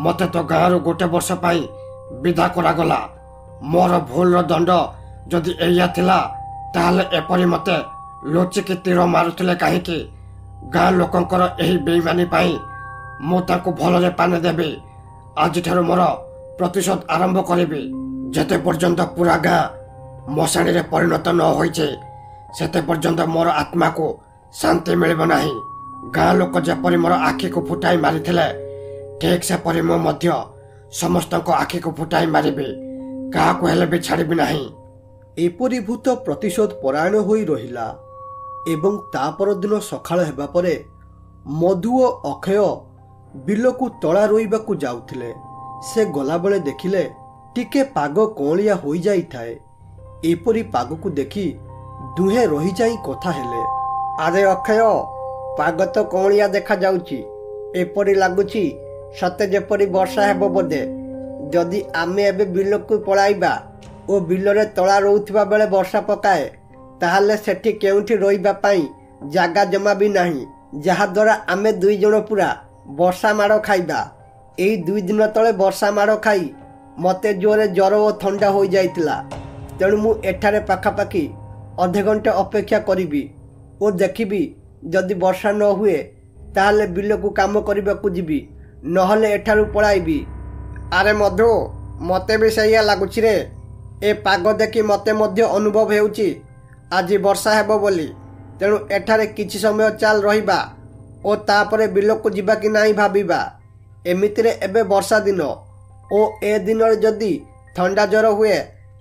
ମୋତେ ତ ଗାଁରୁ ଗୋଟେ ବର୍ଷ ପାଇଁ ବିଦା କରାଗଲା। ମୋର ଭୁଲର ଦଣ୍ଡ ଯଦି ଏଇଆ ଥିଲା ତାହେଲେ ଏପରି ମୋତେ ଲୁଚିକି ତୀର ମାରୁଥିଲେ କାହିଁକି? ଗାଁ ଲୋକଙ୍କର ଏହି ବେଇମାନି ପାଇଁ ମୁଁ ତାଙ୍କୁ ଭଲରେ ପାନେ ଦେବି। ଆଜିଠାରୁ ମୋର ପ୍ରତିଶୋଧ ଆରମ୍ଭ କରିବି। ଯେତେ ପର୍ଯ୍ୟନ୍ତ ପୁରା ଗାଁ ମଶାଣିରେ ପରିଣତ ନ ହୋଇଛି ସେତେ ପର୍ଯ୍ୟନ୍ତ ମୋର ଆତ୍ମାକୁ ଶାନ୍ତି ମିଳିବ ନାହିଁ। ଗାଁ ଲୋକ ଯେପରି ମୋର ଆଖିକୁ ଫୁଟାଇ ମାରିଥିଲେ ଠିକ୍ ସେପରି ମୁଁ ମଧ୍ୟ ସମସ୍ତଙ୍କ ଆଖିକୁ ଫୁଟାଇ ମାରିବି। କାହାକୁ ହେଲେ ବି ଛାଡ଼ିବି ନାହିଁ। ଏପରି ଭୂତ ପ୍ରତିଶୋଧ ପରାୟଣ ହୋଇ ରହିଲା ଏବଂ ତା ପରଦିନ ସକାଳ ହେବା ପରେ ମଧୁ ଓ ଅକ୍ଷୟ ବିଲକୁ ତଳା ରୋଇବାକୁ ଯାଉଥିଲେ। ସେ ଗଲାବେଳେ ଦେଖିଲେ ଟିକେ ପାଗ କଅଁଳିଆ ହୋଇଯାଇଥାଏ। ଏପରି ପାଗକୁ ଦେଖି ଦୁହେଁ ରହିଯାଇ କଥା ହେଲେ, ଆରେ ଅକ୍ଷୟ, ପାଗ ତ କଅଁଳିଆ ଦେଖାଯାଉଛି। ଏପରି ଲାଗୁଛି ସତେ ଯେପରି ବର୍ଷା ହେବ ବୋଧେ। ଯଦି ଆମେ ଏବେ ବିଲକୁ ପଳାଇବା ଓ ବିଲରେ ତଳା ରୋଉଥିବା ବେଳେ ବର୍ଷା ପକାଏ ତାହେଲେ ସେଠି କେଉଁଠି ରହିବା ପାଇଁ ଜାଗା ଜମା ବି ନାହିଁ, ଯାହାଦ୍ୱାରା ଆମେ ଦୁଇ ଜଣ ପୁରା ବର୍ଷା ମାଡ଼ ଖାଇବା। ଏଇ 2 ଦିନ ତଳେ ବର୍ଷା ମାଡ଼ ଖାଇ ମୋତେ ଜୋରେ ଜ୍ୱର ଓ ଥଣ୍ଡା ହୋଇଯାଇଥିଲା। ତେଣୁ ମୁଁ ଏଠାରେ ପାଖାପାଖି ଅଧଘଣ୍ଟେ ଅପେକ୍ଷା କରିବି ଓ ଦେଖିବି ଯଦି ବର୍ଷା ନ ହୁଏ ତାହେଲେ ବିଲକୁ କାମ କରିବାକୁ ଯିବି, ନହେଲେ ଏଠାରୁ ପଳାଇବି। ଆରେ ମଧୁ, ମୋତେ ବି ସେଇଆ ଲାଗୁଛି ରେ। ଏ ପାଗ ଦେଖି ମୋତେ ମଧ୍ୟ ଅନୁଭବ ହେଉଛି ଆଜି ବର୍ଷା ହେବ ବୋଲି। ତେଣୁ ଏଠାରେ କିଛି ସମୟ ଚାଲ ରହିବା ଓ ତାପରେ ବିଲକୁ ଯିବା କି ନାହିଁ ଭାବିବା। ଏମିତିରେ ଏବେ ବର୍ଷା ଦିନ ଓ ଏ ଦିନରେ ଯଦି ଥଣ୍ଡା ଜ୍ୱର ହୁଏ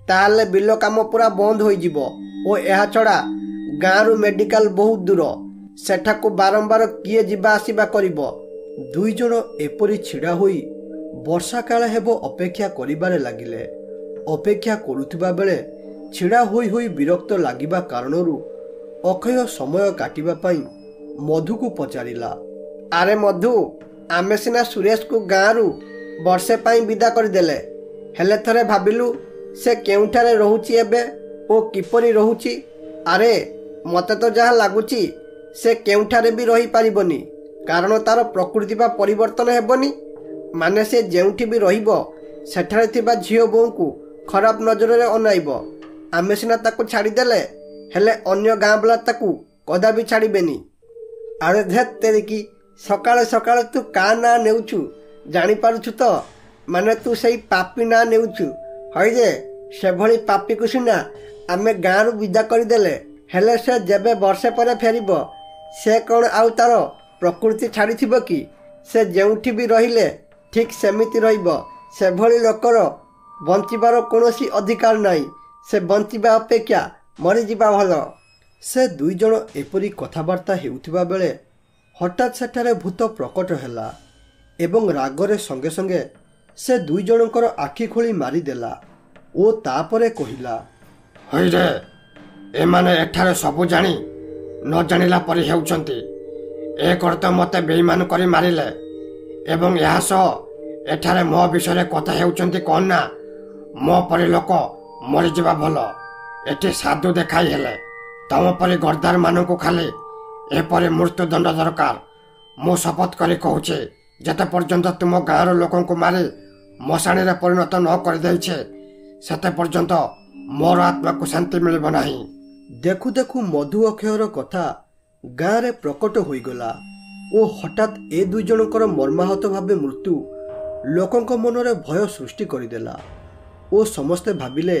ତାହେଲେ ବିଲ କାମ ପୁରା ବନ୍ଦ ହୋଇଯିବ ଓ ଏହା ଛଡ଼ା ଗାଁରୁ ମେଡ଼ିକାଲ ବହୁତ ଦୂର। ସେଠାକୁ ବାରମ୍ବାର କିଏ ଯିବା ଆସିବା କରିବ? 2 ଜଣ ଏପରି ଛିଡ଼ା ହୋଇ ବର୍ଷା କାଳ ହେବ ଅପେକ୍ଷା କରିବାରେ ଲାଗିଲେ। ଅପେକ୍ଷା କରୁଥିବା ବେଳେ ଛିଡ଼ା ହୋଇ ହୋଇ ବିରକ୍ତ ଲାଗିବା କାରଣରୁ ଅକ୍ଷୟ ସମୟ କାଟିବା ପାଇଁ ମଧୁକୁ ପଚାରିଲା। ଆରେ ମଧୁ, ଆମେ ସିନା ସୁରେଶକୁ ଗାଁରୁ ବର୍ଷେ ପାଇଁ ବିଦା କରିଦେଲେ, ହେଲେ ଥରେ ଭାବିଲୁ ସେ କେଉଁଠାରେ ରହୁଛି ଏବେ ଓ କିପରି ରହୁଛି। ଆରେ ମୋତେ ତ ଯାହା ଲାଗୁଛି ସେ କେଉଁଠାରେ ବି ରହିପାରିବନି, କାରଣ ତାର ପ୍ରକୃତି ବା ପରିବର୍ତ୍ତନ ହେବନି। ମାନେ ସେ ଯେଉଁଠି ବି ରହିବ ସେଠାରେ ଥିବା ଝିଅ ବୋଉଙ୍କୁ ଖରାପ ନଜରରେ ଅନାଇବ। ଆମେ ସିନା ତାକୁ ଛାଡ଼ିଦେଲେ, ହେଲେ ଅନ୍ୟ ଗାଁ ବାଲା ତାକୁ କଦାପି ଛାଡ଼ିବେନି। ଆରେ ଧେତ୍ ତେରିକି, ସକାଳେ ସକାଳେ ତୁ କାହା ନାଁ ନେଉଛୁ ଜାଣିପାରୁଛୁ ତ? ମାନେ ତୁ ସେଇ ପାପି ନାଁ ନେଉଛୁ। ହଇ ଯେ ସେଭଳି ପାପିକୁ ସିନା ଆମେ ଗାଁରୁ ବିଦା କରିଦେଲେ, ହେଲେ ସେ ଯେବେ ବର୍ଷେ ପରେ ଫେରିବ ସେ କ'ଣ ଆଉ ତାର ପ୍ରକୃତି ଛାଡ଼ିଥିବ କି? ସେ ଯେଉଁଠି ବି ରହିଲେ ଠିକ୍ ସେମିତି ରହିବ। ସେଭଳି ଲୋକର ବଞ୍ଚିବାର କୌଣସି ଅଧିକାର ନାହିଁ। ସେ ବଞ୍ଚିବା ଅପେକ୍ଷା ମରିଯିବା ଭଲ। ସେ ଦୁଇଜଣ ଏପରି କଥାବାର୍ତ୍ତା ହେଉଥିବା ବେଳେ ହଠାତ୍ ସେଠାରେ ଭୂତ ପ୍ରକଟ ହେଲା ଏବଂ ରାଗରେ ସଙ୍ଗେ ସଙ୍ଗେ ସେ ଦୁଇଜଣଙ୍କର ଆଖି ଖୋଳି ମାରିଦେଲା ଓ ତାପରେ କହିଲା, ହଇରେ, ଏମାନେ ଏଠାରେ ସବୁ ଜାଣି ନ ଜାଣିଲା ପରି ହେଉଛନ୍ତି। ଏକରେ ତ ମୋତେ ବେଇମାନ କରି ମାରିଲେ ଏବଂ ଏହା ସହ ଏଠାରେ ମୋ ବିଷୟରେ କଥା ହେଉଛନ୍ତି କ'ଣ ନା ମୋ ପରି ଲୋକ ମରିଯିବା ଭଲ। ଏଠି ସାଧୁ ଦେଖାଇ ହେଲେ ତମ ପରି ଗର୍ଦ୍ଦାର ମାନଙ୍କୁ ଖାଲି ଏପରି ମୃତ୍ୟୁଦଣ୍ଡ ଦରକାର। ମୁଁ ଶପଥ କରି କହୁଛି, ଯେତେ ପର୍ଯ୍ୟନ୍ତ ତୁମ ଗାଁର ଲୋକଙ୍କୁ ମାରି ମଶାଣିରେ ପରିଣତ ନ କରିଦେଇଛେ ସେତେ ପର୍ଯ୍ୟନ୍ତ ମୋର ଆତ୍ମାକୁ ଶାନ୍ତି ମିଳିବ ନାହିଁ। ଦେଖୁ ଦେଖୁ ମଧୁ ଅକ୍ଷୟର କଥା ଗାଁରେ ପ୍ରକଟ ହୋଇଗଲା ଓ ହଠାତ୍ ଏ ଦୁଇଜଣଙ୍କର ମର୍ମାହତ ଭାବେ ମୃତ୍ୟୁ ଲୋକଙ୍କ ମନରେ ଭୟ ସୃଷ୍ଟି କରିଦେଲା ଓ ସମସ୍ତେ ଭାବିଲେ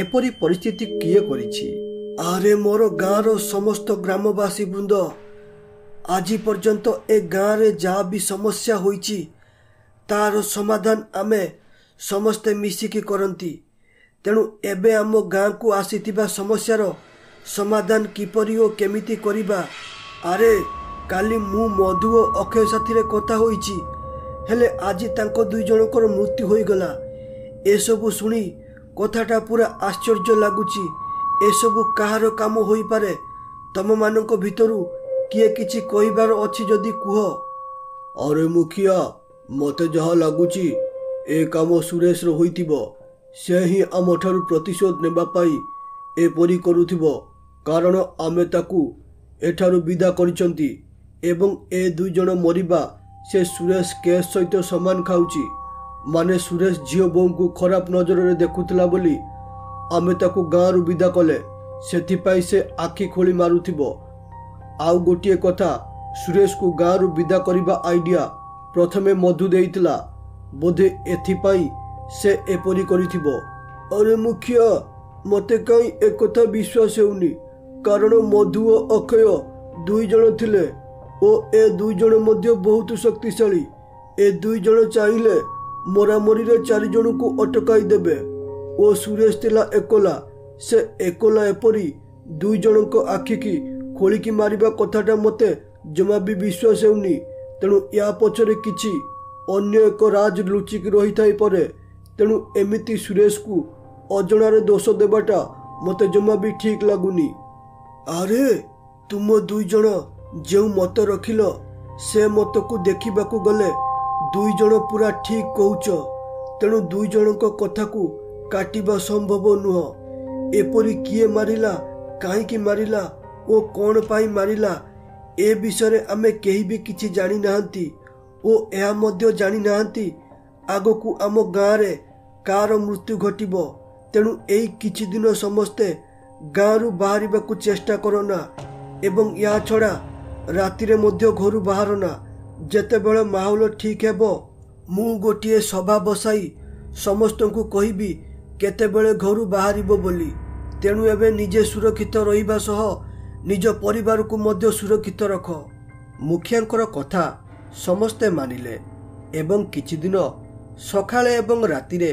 ଏପରି ପରିସ୍ଥିତି କିଏ କରିଛି। ଆରେ ମୋର ଗାଁର ସମସ୍ତ ଗ୍ରାମବାସୀ ବୃନ୍ଦ, ଆଜି ପର୍ଯ୍ୟନ୍ତ ଏ ଗାଁରେ ଯାହା ବି ସମସ୍ୟା ହୋଇଛି ତାର ସମାଧାନ ଆମେ ସମସ୍ତେ ମିଶିକି କରନ୍ତି। ତେଣୁ ଏବେ ଆମ ଗାଁକୁ ଆସିଥିବା ସମସ୍ୟାର ସମାଧାନ କିପରି ଓ କେମିତି କରିବା। ଆରେ କାଲି ମୁଁ ମଧୁ ଓ ଅକ୍ଷୟ ସାଥିରେ କଥା ହୋଇଛି, ହେଲେ ଆଜି ତାଙ୍କ ଦୁଇଜଣଙ୍କର ମୃତ୍ୟୁ ହୋଇଗଲା। ଏସବୁ ଶୁଣି କଥାଟା ପୁରା ଆଶ୍ଚର୍ଯ୍ୟ ଲାଗୁଛି। ଏସବୁ କାହାର କାମ ହୋଇପାରେ? ତମମାନଙ୍କ ଭିତରୁ କିଏ କିଛି କହିବାର ଅଛି ଯଦି କୁହ। ଆରେ ମୁଖିଆ, ମୋତେ ଯାହା ଲାଗୁଛି ଏ କାମ ସୁରେଶର ହୋଇଥିବ। ସେ ହିଁ ଆମଠାରୁ ପ୍ରତିଶୋଧ ନେବା ପାଇଁ ଏପରି କରୁଥିବ, କାରଣ ଆମେ ତାକୁ ଏଠାରୁ ବିଦା କରିଛନ୍ତି ଏବଂ ଏ ଦୁଇଜଣ ମରିବା ସେ ସୁରେଶ କେସ୍ ସହିତ ସମାନ ଖାଉଛି। ମାନେ ସୁରେଶ ଝିଅ ବୋଉଙ୍କୁ ଖରାପ ନଜରରେ ଦେଖୁଥିଲା ବୋଲି ଆମେ ତାକୁ ଗାଁରୁ ବିଦା କଲେ, ସେଥିପାଇଁ ସେ ଆଖି ଖୋଳି ମାରୁଥିବ। ଆଉ ଗୋଟିଏ କଥା, ସୁରେଶକୁ ଗାଁରୁ ବିଦା କରିବା ଆଇଡିଆ ପ୍ରଥମେ ମଧୁ ଦେଇଥିଲା। ବୋଧେ ଏଥିପାଇଁ ସେ ଏପରି କରିଥିବ। ଆରେ ମୁଖିଆ, ମୋତେ କାହିଁ ଏକଥା ବିଶ୍ୱାସ ହେଉନି, କାରଣ ମଧୁ ଓ ଅକ୍ଷୟ ଦୁଇଜଣ ଥିଲେ ଓ ଏ ଦୁଇଜଣ ମଧ୍ୟ ବହୁତ ଶକ୍ତିଶାଳୀ। ଏ ଦୁଇଜଣ ଚାହିଁଲେ ମରାମରିରେ ଚାରିଜଣଙ୍କୁ ଅଟକାଇ ଦେବେ ଓ ସୁରେଶ ଥିଲା ଏକଲା। ସେ ଏକଲା ଏପରି ଦୁଇଜଣଙ୍କ ଆଖିକି ଖୋଳିକି ମାରିବା କଥାଟା ମୋତେ ଜମା ବି ବିଶ୍ୱାସ ହେଉନି। ତେଣୁ ୟା ପଛରେ କିଛି ଅନ୍ୟ ଏକ ରାଜ ଲୁଚିକି ରହିଥାଇପାରେ। ତେଣୁ ଏମିତି ସୁରେଶକୁ ଅଜଣାରେ ଦୋଷ ଦେବାଟା ମୋତେ ଜମା ବି ଠିକ୍ ଲାଗୁନି। ଆରେ ତୁମ ଦୁଇଜଣ ଯେଉଁ ମତ ରଖିଲ ସେ ମତକୁ ଦେଖିବାକୁ ଗଲେ ଦୁଇଜଣ ପୁରା ଠିକ୍ କହୁଛ। ତେଣୁ ଦୁଇଜଣଙ୍କ କଥାକୁ କାଟିବା ସମ୍ଭବ ନୁହଁ। ଏପରି କିଏ ମାରିଲା, କାହିଁକି ମାରିଲା ଓ କ'ଣ ପାଇଁ ମାରିଲା ଏ ବିଷୟରେ ଆମେ କେହି ବି କିଛି ଜାଣିନାହାନ୍ତି ଓ ଏହା ମଧ୍ୟ ଜାଣିନାହାନ୍ତି ଆଗକୁ ଆମ ଗାଁରେ କାହାର ମୃତ୍ୟୁ ଘଟିବ। ତେଣୁ ଏଇ କିଛି ଦିନ ସମସ୍ତେ ଗାଁରୁ ବାହାରିବାକୁ ଚେଷ୍ଟା କରନା ଏବଂ ଏହା ଛଡ଼ା ରାତିରେ ମଧ୍ୟ ଘରୁ ବାହାରନା। ଯେତେବେଳେ ମାହୋଲ ଠିକ୍ ହେବ ମୁଁ ଗୋଟିଏ ସଭା ବସାଇ ସମସ୍ତଙ୍କୁ କହିବି କେତେବେଳେ ଘରୁ ବାହାରିବ ବୋଲି। ତେଣୁ ଏବେ ନିଜେ ସୁରକ୍ଷିତ ରହିବା ସହ ନିଜ ପରିବାରକୁ ମଧ୍ୟ ସୁରକ୍ଷିତ ରଖ। ମୁଖିଆଙ୍କର କଥା ସମସ୍ତେ ମାନିଲେ ଏବଂ କିଛି ଦିନ ସକାଳେ ଏବଂ ରାତିରେ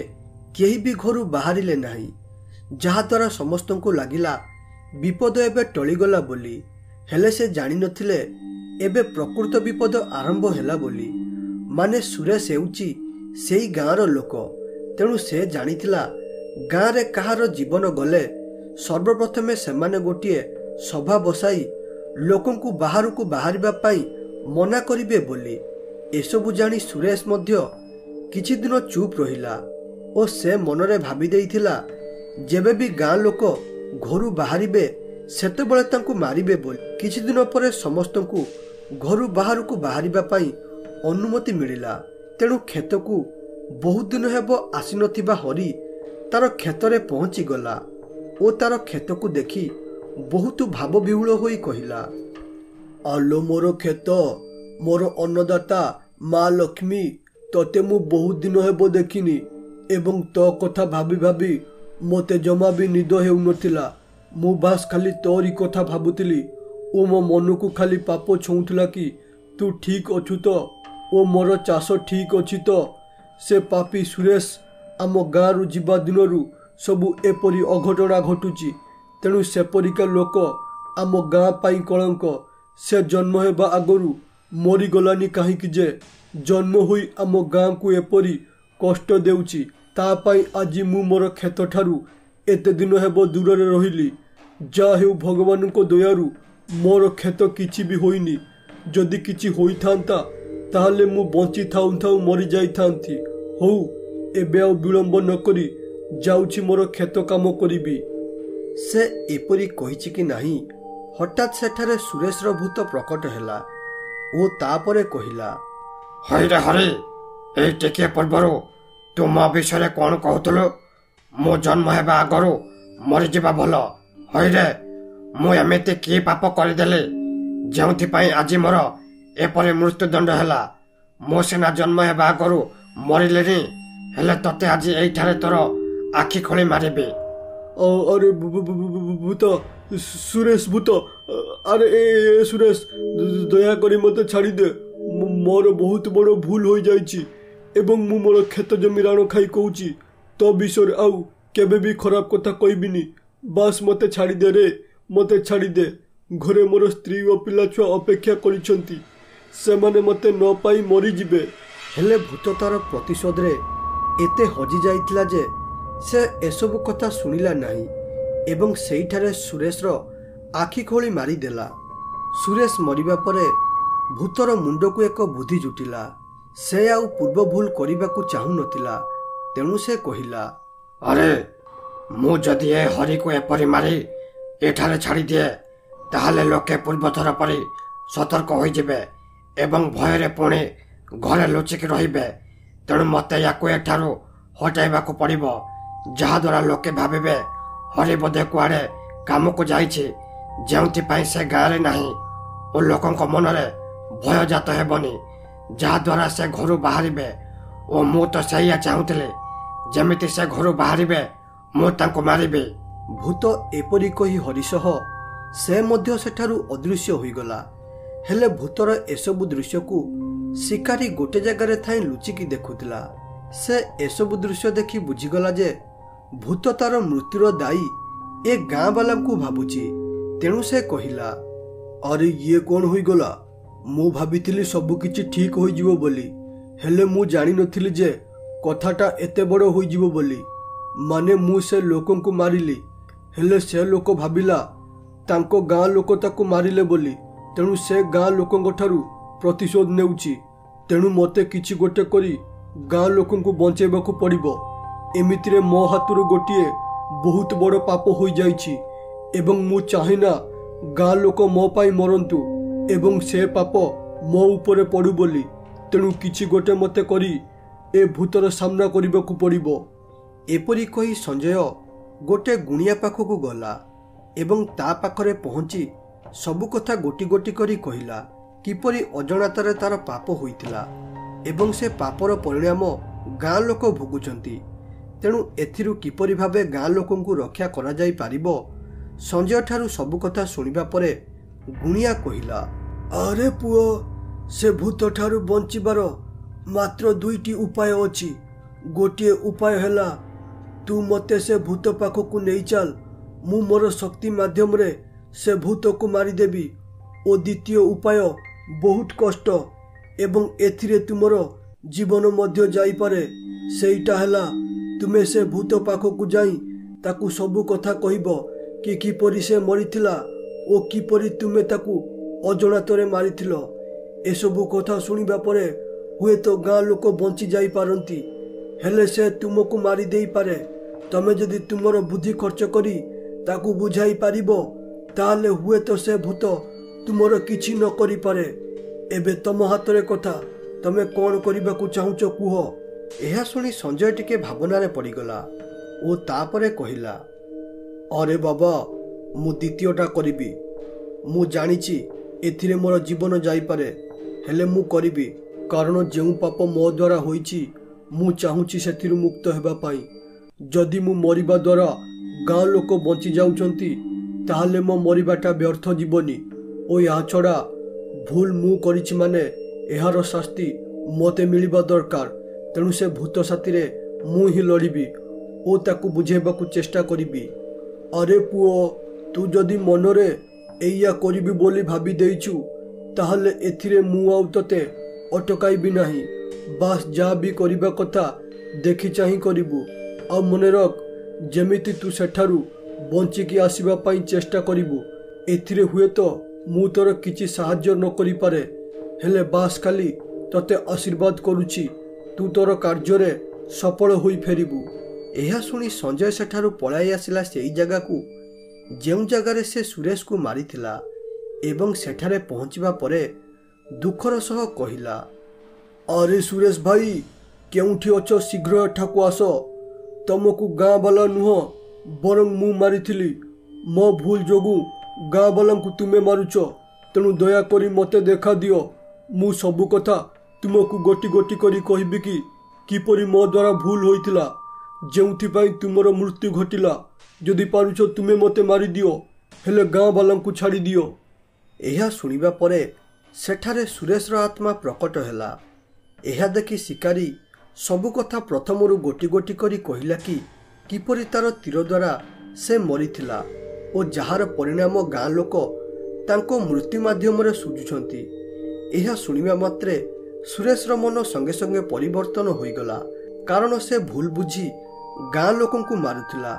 କେହି ବି ଘରୁ ବାହାରିଲେ ନାହିଁ, ଯାହାଦ୍ୱାରା ସମସ୍ତଙ୍କୁ ଲାଗିଲା ବିପଦ ଏବେ ଟଳିଗଲା ବୋଲି। ହେଲେ ସେ ଜାଣିନଥିଲେ ଏବେ ପ୍ରକୃତ ବିପଦ ଆରମ୍ଭ ହେଲା ବୋଲି। ମାନେ ସୁରେଶ ହେଉଛି ସେଇ ଗାଁର ଲୋକ। ତେଣୁ ସେ ଜାଣିଥିଲା ଗାଁରେ କାହାର ଜୀବନ ଗଲେ ସର୍ବପ୍ରଥମେ ସେମାନେ ଗୋଟିଏ ସଭା ବସାଇ ଲୋକଙ୍କୁ ବାହାରକୁ ବାହାରିବା ପାଇଁ ମନା କରିବେ ବୋଲି। ଏସବୁ ଜାଣି ସୁରେଶ ମଧ୍ୟ କିଛି ଦିନ ଚୁପ୍ ରହିଲା ଓ ସେ ମନରେ ଭାବି ଦେଇଥିଲା ଯେବେ ବି ଗାଁ ଲୋକ ଘରୁ ବାହାରିବେ ସେତେବେଳେ ତାଙ୍କୁ ମାରିବେ ବୋଲି। କିଛି ଦିନ ପରେ ସମସ୍ତଙ୍କୁ ଘରୁ ବାହାରକୁ ବାହାରିବା ପାଇଁ ଅନୁମତି ମିଳିଲା। ତେଣୁ କ୍ଷେତକୁ ବହୁତ ଦିନ ହେବ ଆସିନଥିବା ହରି ତାର କ୍ଷେତରେ ପହଞ୍ଚିଗଲା ଓ ତାର କ୍ଷେତକୁ ଦେଖି ବହୁତ ଭାବବିହ୍ୱଳ ହୋଇ କହିଲା, ଆଲୋ ମୋର କ୍ଷେତ, ମୋର ଅନ୍ନଦାତା ମା ଲକ୍ଷ୍ମୀ, ତତେ ମୁଁ ବହୁତ ଦିନ ହେବ ଦେଖିନି ଏବଂ ତୋ କଥା ଭାବି ଭାବି ମୋତେ ଜମା ବି ନିଦ ହେଉନଥିଲା। ମୁଁ ବାସ୍ ଖାଲି ତୋରି କଥା ଭାବୁଥିଲି ଓ ମୋ ମନକୁ ଖାଲି ପାପ ଛୁଉଁଥିଲା କି ତୁ ଠିକ୍ ଅଛୁ ତ ଓ ମୋର ଚାଷ ଠିକ୍ ଅଛି ତ। ସେ ପାପୀ ସୁରେଶ ଆମ ଗାଁରୁ ଯିବା ଦିନରୁ ସବୁ ଏପରି ଅଘଟଣା ଘଟୁଛି। ତେଣୁ ସେପରିକା ଲୋକ ଆମ ଗାଁ ପାଇଁ କଳଙ୍କ। ସେ ଜନ୍ମ ହେବା ଆଗରୁ ମରିଗଲାନି କାହିଁକି ଯେ ଜନ୍ମ ହୋଇ ଆମ ଗାଁକୁ ଏପରି କଷ୍ଟ ଦେଉଛି। ତା ପାଇଁ ଆଜି ମୁଁ ମୋର କ୍ଷେତଠାରୁ ଏତେ ଦିନ ହେବ ଦୂରରେ ରହିଲି। ଯାହା ହେଉ ଭଗବାନଙ୍କ ଦୟାରୁ ମୋର କ୍ଷେତ କିଛି ବି ହୋଇନି। ଯଦି କିଛି ହୋଇଥାନ୍ତା ତାହେଲେ ମୁଁ ବଞ୍ଚି ଥାଉ ଥାଉ ମରିଯାଇଥାନ୍ତି। ହଉ ଏବେ ଆଉ ବିଳମ୍ବ ନକରି ଯାଉଛି ମୋର କ୍ଷେତ କାମ କରିବି। ସେ ଏପରି କହିଛି କି ନାହିଁ ହଠାତ୍ ସେଠାରେ ସୁରେଶର ଭୂତ ପ୍ରକଟ ହେଲା ଓ ତାପରେ କହିଲା, ହଇରେ ହରି, ଏଇ ଟିକିଏ ପୂର୍ବରୁ ତୁ ମୋ ବିଷୟରେ କ'ଣ କହୁଥିଲୁ? ମୁଁ ଜନ୍ମ ହେବା ଆଗରୁ ମରିଯିବା ଭଲ। ହଇରେ, ମୁଁ ଏମିତି କି ପାପ କରିଦେଲି ଯେଉଁଥିପାଇଁ ଆଜି ମୋର ଏପରି ମୃତ୍ୟୁଦଣ୍ଡ ହେଲା? ମୁଁ ସିନା ଜନ୍ମ ହେବା ଆଗରୁ ମରିଲିନି, ହେଲେ ତତେ ଆଜି ଏଇଠାରେ ତୋର ଆଖି ଖୋଳି ମାରିବି। ଆରେ ଭୂତ, ସୁରେଶ ଭୂତ, ଆରେ ଏ ସୁରେଶ, ଦୟାକରି ମୋତେ ଛାଡ଼ିଦେ। ମୋର ବହୁତ ବଡ଼ ଭୁଲ ହୋଇଯାଇଛି ଏବଂ ମୁଁ ମୋର କ୍ଷେତ ଜମି ରାଣ ଖାଇ କହୁଛି ତୋ ବିଷୟରେ ଆଉ କେବେ ବି ଖରାପ କଥା କହିବିନି। ବାସ୍ ମୋତେ ଛାଡ଼ିଦେ ରେ, ମୋତେ ଛାଡ଼ିଦେ। ଘରେ ମୋର ସ୍ତ୍ରୀ ଓ ପିଲାଛୁଆ ଅପେକ୍ଷା କରିଛନ୍ତି, ସେମାନେ ମୋତେ ନ ପାଇ ମରିଯିବେ। ହେଲେ ଭୂତ ତାର ପ୍ରତିଶୋଧରେ ଏତେ ହଜି ଯାଇଥିଲା ଯେ ସେ ଏସବୁ କଥା ଶୁଣିଲା ନାହିଁ ଏବଂ ସେଇଠାରେ ସୁରେଶର ଆଖି ଖୋଳି ମାରିଦେଲା। ସୁରେଶ ମରିବା ପରେ ଭୂତର ମୁଣ୍ଡକୁ ଏକ ବୁଦ୍ଧି ଜୁଟିଲା। ସେ ଆଉ ପୂର୍ବ ଭୁଲ କରିବାକୁ ଚାହୁଁନଥିଲା। ତେଣୁ ସେ କହିଲା, ଆରେ ମୁଁ ଯଦି ଏ ହରିକୁ ଏପରି ମାରି ଏଠାରେ ଛାଡ଼ିଦିଏ ତାହେଲେ ଲୋକେ ପୂର୍ବଥର ପରି ସତର୍କ ହୋଇଯିବେ ଏବଂ ଭୟରେ ପୁଣି ଘରେ ଲୁଚିକି ରହିବେ। ତେଣୁ ମୋତେ ୟାକୁ ଏଠାରୁ ହଟାଇବାକୁ ପଡ଼ିବ, ଯାହାଦ୍ୱାରା ଲୋକେ ଭାବିବେ ହରି ବୋଧେ କୁଆଡ଼େ କାମକୁ ଯାଇଛି, ଯେଉଁଥିପାଇଁ ସେ ଗାଁରେ ନାହିଁ ଓ ଲୋକଙ୍କ ମନରେ ଭୟ ଜାତ ହେବନି, ଯାହାଦ୍ୱାରା ସେ ଘରୁ ବାହାରିବେ। ଓ ମୁଁ ତ ସେଇଆ ଚାହୁଁଥିଲି, ଯେମିତି ସେ ଘରୁ ବାହାରିବେ ମୁଁ ତାଙ୍କୁ ମାରିବି। ଭୂତ ଏପରି କହି ହରି ସହ ସେ ମଧ୍ୟ ସେଠାରୁ ଅଦୃଶ୍ୟ ହୋଇଗଲା। ହେଲେ ଭୂତର ଏସବୁ ଦୃଶ୍ୟକୁ ଶିକାରୀ ଗୋଟେ ଜାଗାରେ ଥାଇ ଲୁଚିକି ଦେଖୁଥିଲା। ସେ ଏସବୁ ଦୃଶ୍ୟ ଦେଖି ବୁଝିଗଲା ଯେ ଭୂତ ତାର ମୃତ୍ୟୁର ଦାୟୀ ଏ ଗାଁ ବାଲାଙ୍କୁ ଭାବୁଛି। ତେଣୁ ସେ କହିଲା, ଆରେ ଇଏ କ'ଣ ହୋଇଗଲା? ମୁଁ ଭାବିଥିଲି ସବୁ କିଛି ଠିକ୍ ହୋଇଯିବ ବୋଲି, ହେଲେ ମୁଁ ଜାଣିନଥିଲି ଯେ କଥାଟା ଏତେ ବଡ଼ ହୋଇଯିବ ବୋଲି। ମାନେ ମୁଁ ସେ ଲୋକଙ୍କୁ ମାରିଲି, ହେଲେ ସେ ଲୋକ ଭାବିଲା ତାଙ୍କ ଗାଁ ଲୋକ ତାକୁ ମାରିଲେ ବୋଲି। ତେଣୁ ସେ ଗାଁ ଲୋକଙ୍କ ଠାରୁ ପ୍ରତିଶୋଧ ନେଉଛି। ତେଣୁ ମୋତେ କିଛି ଗୋଟେ କରି ଗାଁ ଲୋକଙ୍କୁ ବଞ୍ଚାଇବାକୁ ପଡ଼ିବ। ଏମିତିରେ ମୋ ହାତରୁ ଗୋଟିଏ ବହୁତ ବଡ଼ ପାପ ହୋଇଯାଇଛି ଏବଂ ମୁଁ ଚାହେଁନା ଗାଁ ଲୋକ ମୋ ପାଇଁ ମରନ୍ତୁ ଏବଂ ସେ ପାପ ମୋ ଉପରେ ପଡ଼ୁ ବୋଲି। ତେଣୁ କିଛି ଗୋଟେ ମୋତେ କରି ଏ ଭୂତର ସାମ୍ନା କରିବାକୁ ପଡ଼ିବ। ଏପରି କହି ସଞ୍ଜୟ ଗୋଟେ ଗୁଣିଆ ପାଖକୁ ଗଲା ଏବଂ ତା ପାଖରେ ପହଞ୍ଚି ସବୁ କଥା ଗୋଟି ଗୋଟି କରି କହିଲା କିପରି ଅଜଣାତାରେ ତାର ପାପ ହୋଇଥିଲା ଏବଂ ସେ ପାପର ପରିଣାମ ଗାଁ ଲୋକ ଭୋଗୁଛନ୍ତି। ତେଣୁ ଏଥିରୁ କିପରି ଭାବେ ଗାଁ ଲୋକଙ୍କୁ ରକ୍ଷା କରାଯାଇପାରିବ। ସଞ୍ଜୟ ଠାରୁ ସବୁ କଥା ଶୁଣିବା ପରେ ଗୁଣିଆ କହିଲା, ଆରେ ପୁଅ, ସେ ଭୂତ ଠାରୁ ବଞ୍ଚିବାର ମାତ୍ର 2ଟି ଉପାୟ ଅଛି। ଗୋଟିଏ ଉପାୟ ହେଲା ତୁ ମୋତେ ସେ ଭୂତ ପାଖକୁ ନେଇ ଚାଲ, ମୁଁ ମୋର ଶକ୍ତି ମାଧ୍ୟମରେ ସେ ଭୂତକୁ ମାରିଦେବି। ଓ ଦ୍ୱିତୀୟ ଉପାୟ ବହୁତ କଷ୍ଟ ଏବଂ ଏଥିରେ ତୁମର ଜୀବନ ମଧ୍ୟ ଯାଇପାରେ। ସେଇଟା ହେଲା ତୁମେ ସେ ଭୂତ ପାଖକୁ ଯାଇ ତାକୁ ସବୁ କଥା କହିବ କି କିପରି ସେ ମରିଥିଲା ଓ କିପରି ତୁମେ ତାକୁ ଅଜଣାତରେ ମାରିଥିଲ। ଏସବୁ କଥା ଶୁଣିବା ପରେ ହୁଏତ ଗାଁ ଲୋକ ବଞ୍ଚି ଯାଇପାରନ୍ତି, ହେଲେ ସେ ତୁମକୁ ମାରି ଦେଇପାରେ। ତମେ ଯଦି ତୁମର ବୁଦ୍ଧି ଖର୍ଚ୍ଚ କରି ତାକୁ ବୁଝାଇ ପାରିବ, ତାହେଲେ ହୁଏତ ସେ ଭୂତ ତୁମର କିଛି ନ କରିପାରେ। ଏବେ ତମ ହାତରେ କଥା, ତମେ କ'ଣ କରିବାକୁ ଚାହୁଁଛ କୁହ। ଏହା ଶୁଣି ସଞ୍ଜୟ ଟିକେ ଭାବନାରେ ପଡ଼ିଗଲା ଓ ତାପରେ କହିଲା, ଅରେ ବାବା, ମୁଁ ଦ୍ୱିତୀୟଟା କରିବି। ମୁଁ ଜାଣିଛି ଏଥିରେ ମୋର ଜୀବନ ଯାଇପାରେ, ହେଲେ ମୁଁ କରିବି, କାରଣ ଯେଉଁ ପାପ ମୋ ଦ୍ୱାରା ହୋଇଛି ମୁଁ ଚାହୁଁଛି ସେଥିରୁ ମୁକ୍ତ ହେବା ପାଇଁ। ଯଦି ମୁଁ ମରିବା ଦ୍ୱାରା ଗାଁ ଲୋକ ବଞ୍ଚି ଯାଉଛନ୍ତି, ତାହେଲେ ମୋ ମରିବାଟା ବ୍ୟର୍ଥ ଯିବନି ଓ ଏହା ଛଡ଼ା ଭୁଲ ମୁଁ କରିଛି ମାନେ ଏହାର ଶାସ୍ତି ମୋତେ ମିଳିବା ଦରକାର। ତେଣୁ ସେ ଭୂତ ସାଥିରେ ମୁଁ ହିଁ ଲଢ଼ିବି ଓ ତାକୁ ବୁଝାଇବାକୁ ଚେଷ୍ଟା କରିବି। ଆରେ ପୁଅ, ତୁ ଯଦି ମନରେ ଏଇଆ କରିବି ବୋଲି ଭାବି ଦେଇଛୁ, ତାହେଲେ ଏଥିରେ ମୁଁ ଆଉ ତତେ ଅଟକାଇବି ନାହିଁ। ବାସ୍ ଯାହା ବି କରିବା କଥା ଦେଖି ଚାହିଁ କରିବୁ। ଆଉ ମନେ ରଖ, ଯେମିତି ତୁ ସେଠାରୁ ବଞ୍ଚିକି ଆସିବା ପାଇଁ ଚେଷ୍ଟା କରିବୁ। ଏଥିରେ ହୁଏତ ମୁଁ ତୋର କିଛି ସାହାଯ୍ୟ ନ କରିପାରେ, ହେଲେ ବାସ୍ ଖାଲି ତତେ ଆଶୀର୍ବାଦ କରୁଛି, ତୁ ତୋର କାର୍ଯ୍ୟରେ ସଫଳ ହୋଇ ଫେରିବୁ। ଏହା ଶୁଣି ସଞ୍ଜୟ ସେଠାରୁ ପଳାଇ ଆସିଲା ସେହି ଜାଗାକୁ ଯେଉଁ ଜାଗାରେ ସେ ସୁରେଶକୁ ମାରିଥିଲା ଏବଂ ସେଠାରେ ପହଞ୍ଚିବା ପରେ ଦୁଃଖର ସହ କହିଲା, ଆରେ ସୁରେଶ ଭାଇ, କେଉଁଠି ଅଛ? ଶୀଘ୍ର ଏଠାକୁ ଆସ। ତମକୁ ଗାଁ ବାଲା ନୁହଁ ବରଂ ମୁଁ ମାରିଥିଲି। ମୋ ଭୁଲ ଯୋଗୁଁ ଗାଁ ବାଲାଙ୍କୁ ତୁମେ ମାରୁଛ, ତେଣୁ ଦୟାକରି ମୋତେ ଦେଖା ଦିଅ। ମୁଁ ସବୁ କଥା ତୁମକୁ ଗୋଟି ଗୋଟି କରି କହିବି କି କିପରି ମୋ ଦ୍ୱାରା ଭୁଲ ହୋଇଥିଲା, ଯେଉଁଥିପାଇଁ ତୁମର ମୃତ୍ୟୁ ଘଟିଲା। ଯଦି ପାରୁଛ ତୁମେ ମୋତେ ମାରିଦିଅ, ହେଲେ ଗାଁ ବାଲାଙ୍କୁ ଛାଡ଼ିଦିଅ। ଏହା ଶୁଣିବା ପରେ ସେଠାରେ ସୁରେଶର ଆତ୍ମା ପ୍ରକଟ ହେଲା। ଏହା ଦେଖି ଶିକାରୀ ସବୁ କଥା ପ୍ରଥମରୁ ଗୋଟି ଗୋଟି କରି କହିଲା କି କିପରି ତାର ତୀର ଦ୍ୱାରା ସେ ମରିଥିଲା ଓ ଯାହାର ପରିଣାମ ଗାଁ ଲୋକ ତାଙ୍କ ମୃତ୍ୟୁ ମାଧ୍ୟମରେ ଶୁଝୁଛନ୍ତି। ଏହା ଶୁଣିବା ମାତ୍ରେ ସୁରେଶର ମନ ସଙ୍ଗେ ସଙ୍ଗେ ପରିବର୍ତ୍ତନ ହୋଇଗଲା, କାରଣ ସେ ଭୁଲ ବୁଝି ଗାଁ ଲୋକଙ୍କୁ ମାରୁଥିଲା।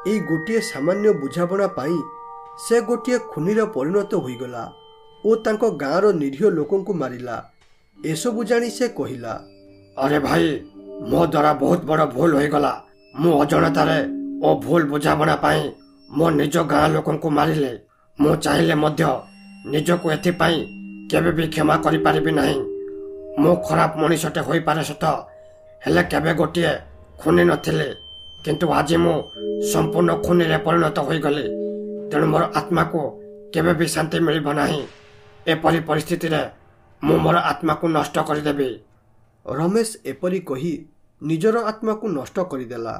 ଏଇ ଗୋଟିଏ ସାମାନ୍ୟ ବୁଝାମଣା ପାଇଁ ସେ ଗୋଟିଏ ଖୁନିର ପରିଣତ ହୋଇଗଲା ଓ ତାଙ୍କ ଗାଁର ନିରୀହ ଲୋକଙ୍କୁ ମାରିଲା। ଏସବୁ ଜାଣି ସେ କହିଲା, ଅରେ ଭାଇ, ମୋ ଦ୍ୱାରା ବହୁତ ବଡ଼ ଭୁଲ ହୋଇଗଲା। ମୁଁ ଅଜାଣତାରେ ଓ ଭୁଲ ବୁଝାମଣା ପାଇଁ ମୋ ନିଜ ଗାଁ ଲୋକଙ୍କୁ ମାରିଲେ। ମୁଁ ଚାହିଁଲେ ମଧ୍ୟ ନିଜକୁ ଏଥିପାଇଁ କେବେ ବି କ୍ଷମା କରିପାରିବି ନାହିଁ। ମୁଁ ଖରାପ ମଣିଷଟେ ହୋଇପାରେ ସତ, ହେଲେ କେବେ ଗୋଟିଏ ଖୁନି ନଥିଲି। କିନ୍ତୁ ଆଜି ମୁଁ ସମ୍ପୂର୍ଣ୍ଣ ଖୁନିରେ ପରିଣତ ହୋଇଗଲି, ତେଣୁ ମୋର ଆତ୍ମାକୁ କେବେ ବି ଶାନ୍ତି ମିଳିବ ନାହିଁ। ଏପରି ପରିସ୍ଥିତିରେ ମୁଁ ମୋର ଆତ୍ମାକୁ ନଷ୍ଟ କରିଦେବି। ରମେଶ ଏପରି କହି ନିଜର ଆତ୍ମାକୁ ନଷ୍ଟ କରିଦେଲା।